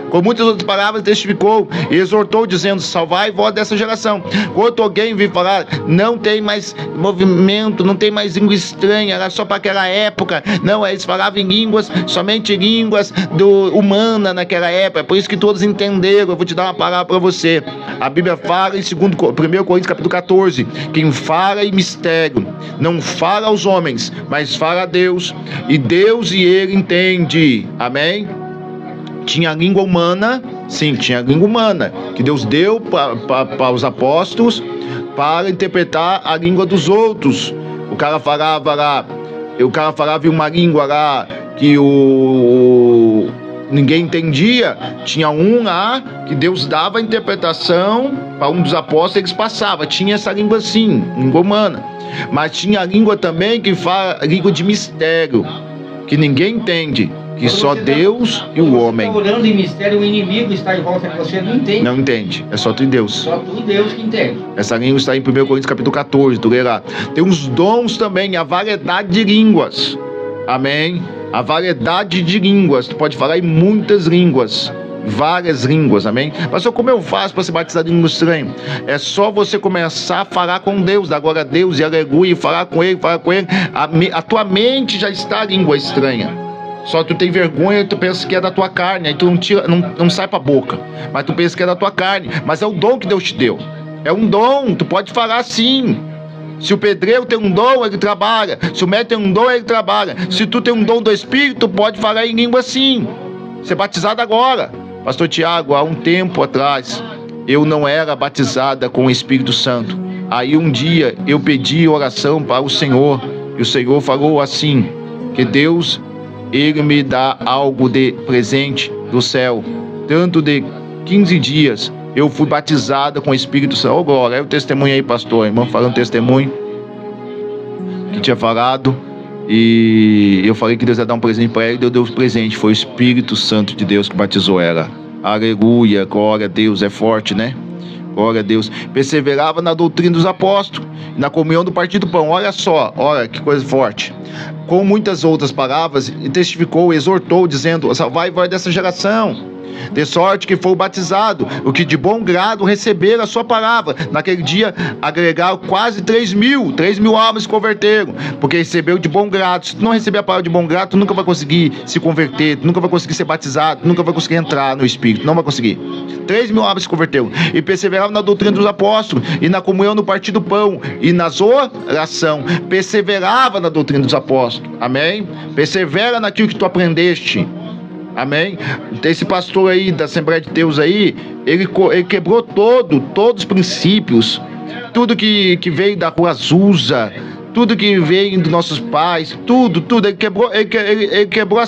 S6: Com muitas outras palavras testificou e exortou, dizendo, salvai vós dessa geração. Quando alguém vir falar, não tem mais movimento, não tem mais língua estranha, era só para aquela época. Não, eles falavam em línguas, somente línguas humana naquela época. É por isso que todos entenderam. Eu vou te dar uma palavra para você. A Bíblia fala em 1 Coríntios capítulo 14, quem fala em mistério, não fala aos homens, mas fala a Deus, e Deus e ele entende. Amém? Tinha a língua humana, sim, tinha a língua humana, que Deus deu para os apóstolos para interpretar a língua dos outros. O cara falava lá, em uma língua lá que ninguém entendia. Tinha um lá que Deus dava a interpretação para um dos apóstolos, eles passavam. Tinha essa língua sim, língua humana. Mas tinha a língua também que fala, língua de mistério, que ninguém entende. Que só Deus e o homem.
S1: Você está orando em mistério, o inimigo está em volta de você, não entende.
S6: Não entende, é só tu e Deus.
S1: Só tu e Deus que entende.
S6: Essa língua está em 1 Coríntios capítulo 14, tu lê lá. Tem uns dons também, a variedade de línguas. Amém? A variedade de línguas, tu pode falar em muitas línguas. Várias línguas, amém? Pastor, como eu faço para ser batizado em língua estranha? É só você começar a falar com Deus, dar glória a Deus e aleluia, e falar com Ele. A tua mente já está em língua estranha. Só tu tem vergonha e tu pensa que é da tua carne. Aí tu não sai pra boca. Mas tu pensa que é da tua carne. Mas é o dom que Deus te deu. É um dom, tu pode falar sim. Se o pedreiro tem um dom, ele trabalha. Se o médico tem um dom, ele trabalha. Se tu tem um dom do Espírito, tu pode falar em língua sim. Ser batizado agora. Pastor Tiago, há um tempo atrás, eu não era batizada com o Espírito Santo. Aí um dia eu pedi oração para o Senhor. E o Senhor falou assim, que Deus... Ele me dá algo de presente do céu. Tanto de 15 dias eu fui batizada com o Espírito Santo. Oh, glória, é o testemunho aí, pastor. Irmão falando testemunho que tinha falado. E eu falei que Deus ia dar um presente para ela. E Deus deu o presente. Foi o Espírito Santo de Deus que batizou ela. Aleluia, glória a Deus. É forte, né? Glória a Deus. Perseverava na doutrina dos apóstolos, na comunhão do partir do pão. Olha só, olha que coisa forte. Com muitas outras palavras, testificou, exortou, dizendo, salvai vós dessa geração. De sorte que foi batizado, o que de bom grado receberam a sua palavra. Naquele dia agregaram quase 3 mil almas se converteram, porque recebeu de bom grado. Se tu não receber a palavra de bom grado, tu nunca vai conseguir se converter, tu nunca vai conseguir ser batizado, tu nunca vai conseguir entrar no Espírito, não vai conseguir. 3 mil almas se converteram e perseveravam na doutrina dos apóstolos e na comunhão no partir do pão e nas oração. Perseverava na doutrina dos apóstolos, amém? Persevera naquilo que tu aprendeste. Amém? Esse pastor aí da Assembleia de Deus aí, ele quebrou todos os princípios, tudo que veio da Rua Azusa, tudo que veio dos nossos pais, tudo, ele quebrou a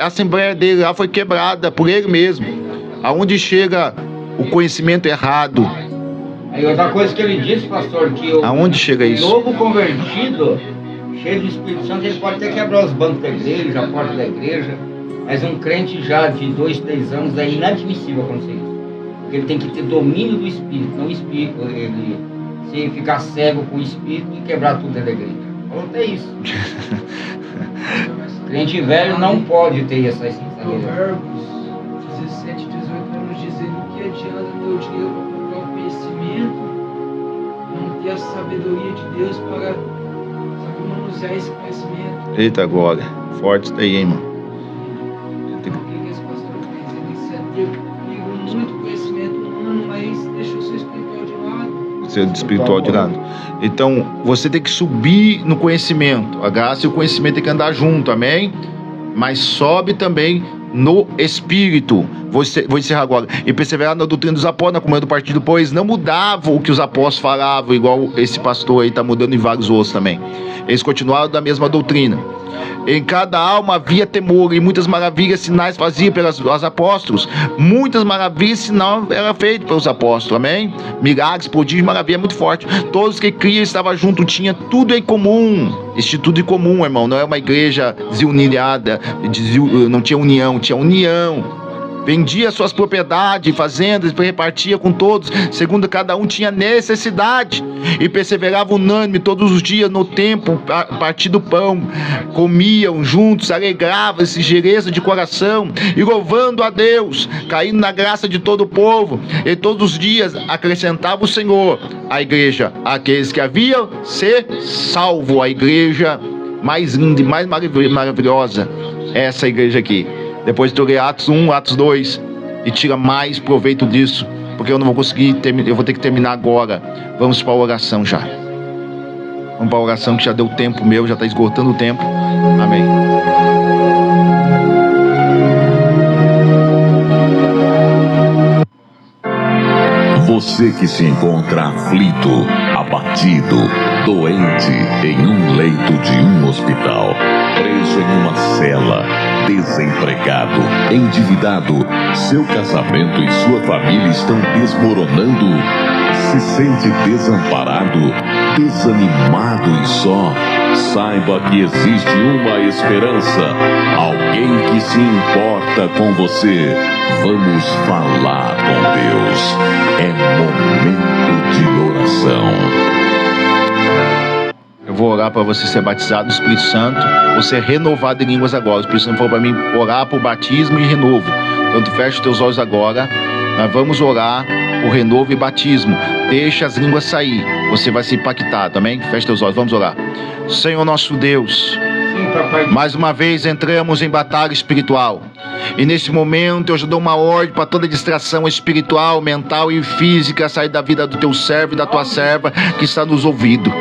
S6: Assembleia dele lá, foi quebrada por ele mesmo. Aonde chega o conhecimento errado.
S1: Aí outra coisa que ele disse, pastor, que
S6: aonde chega isso?
S1: Novo convertido, cheio do Espírito Santo, ele pode até quebrar os bancos da igreja, a porta da igreja. Mas um crente já de 2, 3 anos é inadmissível acontecer isso. Porque ele tem que ter domínio do Espírito, não o Espírito. Ele se ficar cego com o Espírito e quebrar tudo dentro da igreja. Falou até isso. Crente velho não pode ter essa responsabilidade.
S8: Provérbios 17, 18 vai nos dizer o que adianta ter o dinheiro para comprar o conhecimento, não ter a sabedoria de Deus para saber manusear esse conhecimento.
S6: Eita glória. Forte isso daí, hein, irmão.
S8: O que esse pastor fez? Ele pegou muito conhecimento humano, mas deixou seu espiritual de lado.
S6: Seu espiritual de lado. Então, você tem que subir no conhecimento. A graça e o conhecimento tem que andar junto, amém? Mas sobe também no espírito. Vou encerrar agora. E perseverar na doutrina dos apóstolos, na comunhão do partido, pois não mudava o que os apóstolos falavam, igual esse pastor aí está mudando em vários outros também. Eles continuaram da mesma doutrina. Em cada alma havia temor, e muitas maravilhas, sinais fazia pelos apóstolos. Muitas maravilhas, sinal era feito pelos apóstolos, amém? Milagres, prodígios, maravilha muito forte. Todos que criam estavam juntos, tinha tudo em comum. Este tudo em comum, irmão. Não é uma igreja desunilhada, não tinha união, tinha união. Vendia suas propriedades, fazendas, repartia com todos, segundo cada um tinha necessidade, e perseverava unânime todos os dias no templo, partindo do pão, comiam juntos, alegravam-se, gereza de coração, e louvando a Deus, caindo na graça de todo o povo, e todos os dias acrescentava o Senhor à igreja aqueles que haviam se salvo. A igreja mais linda e mais maravilhosa é essa igreja aqui. Depois tu lê Atos 1, Atos 2 e tira mais proveito disso, porque eu não vou conseguir terminar, eu vou ter que terminar agora. Vamos para a oração já. Vamos para a oração que já deu tempo meu, já está esgotando o tempo. Amém.
S3: Você que se encontra aflito, abatido, doente em um leito de um hospital, preso em uma cela, desempregado, endividado, seu casamento e sua família estão desmoronando, se sente desamparado, desanimado e só, saiba que existe uma esperança, alguém que se importa com você. Vamos falar com Deus. É momento de oração.
S6: Eu vou orar para você ser batizado no Espírito Santo, você é renovado em línguas agora. O Espírito Santo falou para mim orar por batismo e renovo. Então tu fecha os teus olhos agora. Nós vamos orar por renovo e batismo. Deixa as línguas sair, você vai ser impactado, amém? Fecha teus olhos, vamos orar. Senhor nosso Deus, mais uma vez entramos em batalha espiritual. E nesse momento eu já dou uma ordem para toda distração espiritual, mental e física sair da vida do teu servo e da tua serva que está nos ouvindo.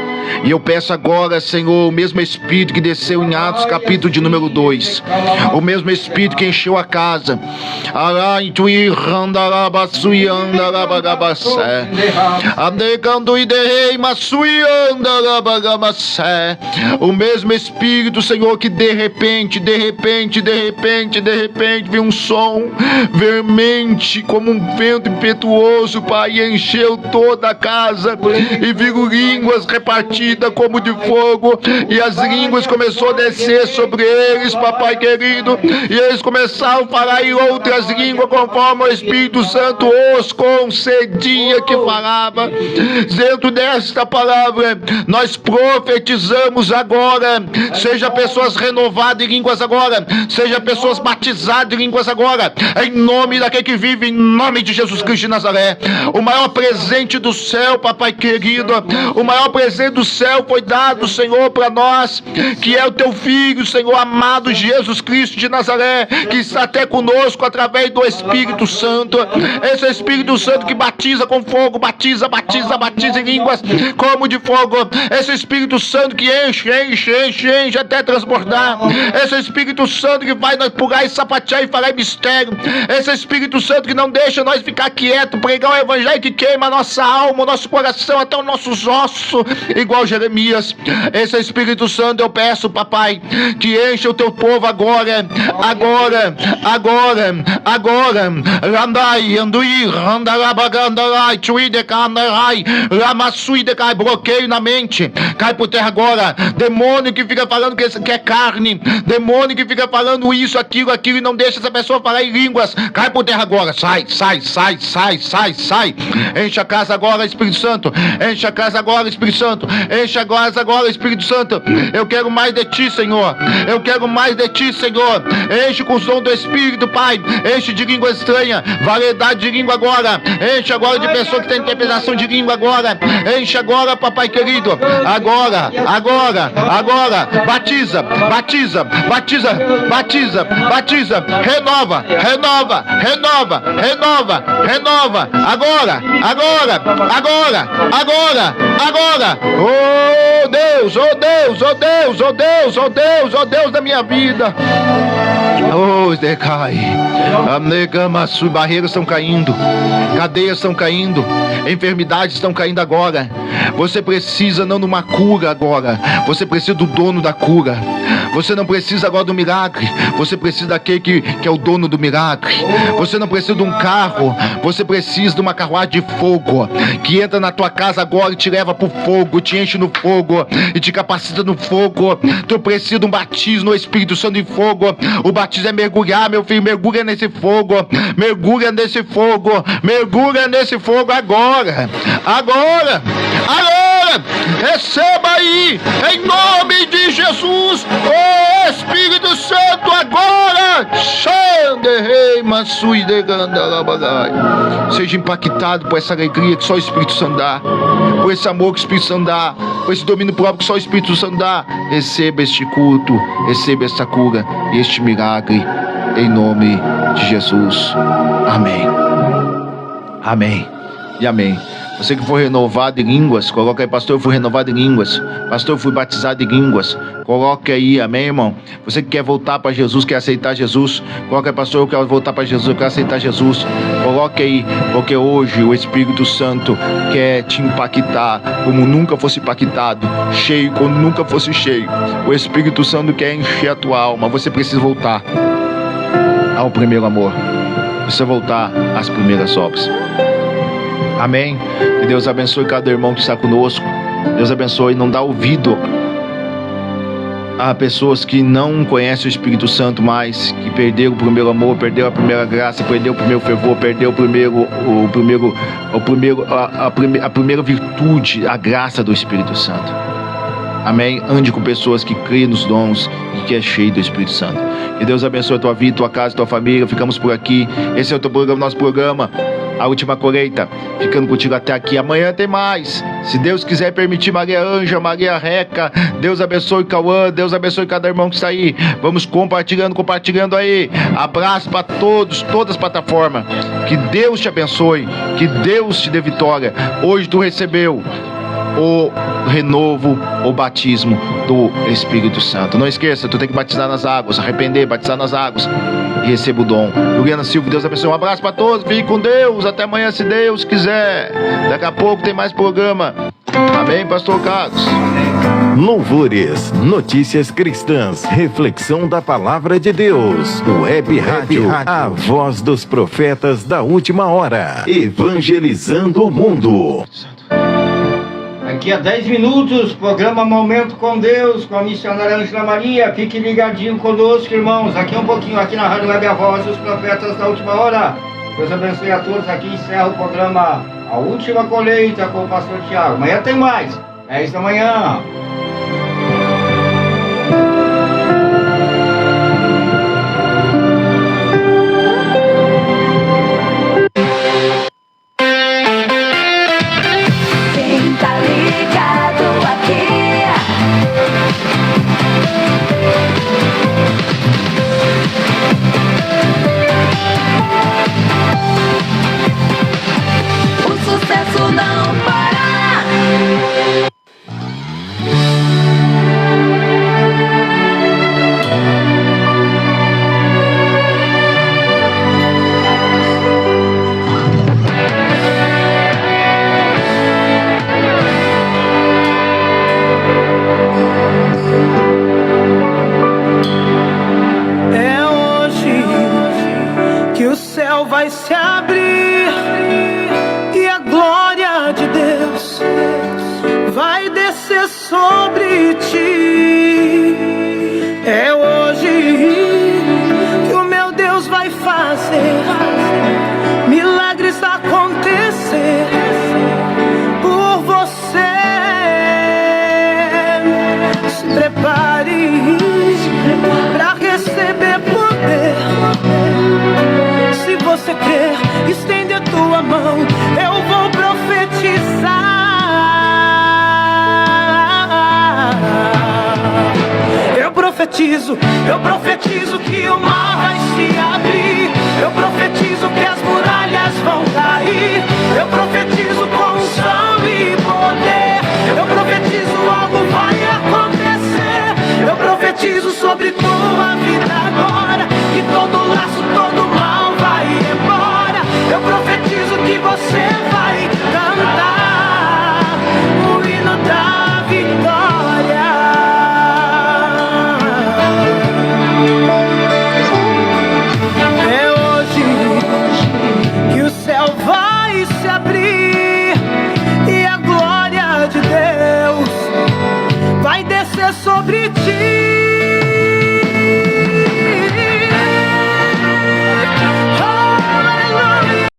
S6: E eu peço agora, Senhor, o mesmo Espírito que desceu em Atos capítulo de número 2, o mesmo Espírito que encheu a casa, o mesmo Espírito, Senhor, que de repente veio um som vermente como um vento impetuoso, Pai, e encheu toda a casa, e viram línguas repartidas como de fogo, e as línguas começou a descer sobre eles, papai querido, e eles começaram a falar em outras línguas conforme o Espírito Santo os concedia que falava. Dentro desta palavra nós profetizamos agora, seja pessoas renovadas em línguas agora, seja pessoas batizadas em línguas agora, em nome daquele que vive, em nome de Jesus Cristo de Nazaré. O maior presente do céu, papai querido, o maior presente do céu foi dado, Senhor, para nós, que é o teu Filho, Senhor amado Jesus Cristo de Nazaré, que está até conosco através do Espírito Santo. Esse é o Espírito Santo que batiza com fogo, batiza em línguas como de fogo. Esse é o Espírito Santo que enche até transbordar. Esse é o Espírito Santo que vai nós pular e sapatear e falar em mistério. Esse é o Espírito Santo que não deixa nós ficar quietos, pregar o evangelho que queima a nossa alma, o nosso coração, até os nossos ossos, igual Jeremias. Esse é o Espírito Santo, eu peço, papai, que enche o teu povo agora. Bloqueio na mente, cai por terra agora. Demônio que fica falando que é carne, demônio que fica falando isso, aquilo e não deixa essa pessoa falar em línguas, cai por terra agora. Sai. Enche a casa agora, Espírito Santo. Enche a casa agora, Espírito Santo. Enche agora, Espírito Santo. Eu quero mais de Ti, Senhor. Eu quero mais de Ti, Senhor. Enche com o som do Espírito, Pai. Enche de língua estranha, variedade de língua agora. Enche agora de pessoa que tem interpretação de língua agora. Enche agora, papai querido. Agora. Batiza. Renova. Agora. Oh Deus da minha vida. Oh, decai. Barreiras estão caindo, cadeias estão caindo, enfermidades estão caindo agora. Você precisa não de uma cura agora, você precisa do dono da cura. Você não precisa agora do milagre, você precisa daquele que é o dono do milagre. Você não precisa de um carro, você precisa de uma carruagem de fogo, que entra na tua casa agora e te leva pro fogo, te enche no fogo e te capacita no fogo. Tu precisa de um batismo no Espírito Santo em fogo. O batismo é mergulhar, meu filho, mergulha nesse fogo agora. Receba aí, em nome de Jesus, o Espírito Santo agora. Seja impactado por essa alegria que só o Espírito Santo dá, por esse amor que o Espírito Santo dá, por esse domínio próprio que só o Espírito Santo dá. Receba este culto, receba esta cura e este milagre, em nome de Jesus. Amém e amém. Você que for renovado em línguas, coloca aí: pastor, eu fui renovado em línguas. Pastor, eu fui batizado em línguas. Coloque aí, amém, irmão? Você que quer voltar para Jesus, quer aceitar Jesus, coloca aí: pastor, eu quero voltar para Jesus, eu quero aceitar Jesus. Coloque aí, porque hoje o Espírito Santo quer te impactar como nunca fosse impactado, cheio como nunca fosse cheio. O Espírito Santo quer encher a tua alma. Você precisa voltar ao primeiro amor, precisa voltar às primeiras obras. Amém? Que Deus abençoe cada irmão que está conosco. Deus abençoe. Não dá ouvido a pessoas que não conhecem o Espírito Santo mais, que perderam o primeiro amor, perdeu a primeira graça, perdeu o primeiro fervor, perdeu a primeira virtude, a graça do Espírito Santo. Amém? Ande com pessoas que creem nos dons e que é cheio do Espírito Santo. Que Deus abençoe a tua vida, tua casa, tua família. Ficamos por aqui. Esse é o teu programa, nosso programa, A Última Colheita. Ficando contigo até aqui. Amanhã tem mais. Se Deus quiser permitir, Maria Anja, Maria Reca. Deus abençoe Cauã. Deus abençoe cada irmão que está aí. Vamos compartilhando aí. Abraço para todos, todas as plataformas. Que Deus te abençoe. Que Deus te dê vitória. Hoje tu recebeu o renovo, o batismo do Espírito Santo. Não esqueça, tu tem que batizar nas águas, arrepender, batizar nas águas e receba o dom. Juliana Silva, Deus abençoe. Um abraço para todos, fique com Deus, até amanhã se Deus quiser. Daqui a pouco tem mais programa. Amém, pastor Carlos?
S7: Louvores, notícias cristãs, reflexão da palavra de Deus. Web Rádio, a voz dos profetas da última hora. Evangelizando o mundo.
S1: Daqui a 10 minutos, programa Momento com Deus, com a missionária Ângela Maria. Fique ligadinho conosco, irmãos. Aqui um pouquinho, aqui na Rádio Web A Voz dos Profetas da Última Hora. Deus abençoe a todos. Aqui encerra o programa A Última Colheita com o pastor Tiago. Amanhã tem mais, 10 da manhã.
S5: Vai se abrir e a glória de Deus vai descer sobre ti. É hoje que o meu Deus vai fazer milagres acontecer por você. você crer, estende a tua mão. Eu vou profetizar. Eu profetizo que o mar vai se abrir. Eu profetizo que as muralhas vão cair. Eu profetizo com unção e poder. Eu profetizo algo vai acontecer. Eu profetizo sobre tua vida agora, que todo laço, todo mal vai embora. Eu profetizo que você vai cantar o hino da vitória. É hoje que o céu vai se abrir e a glória de Deus vai descer sobre ti.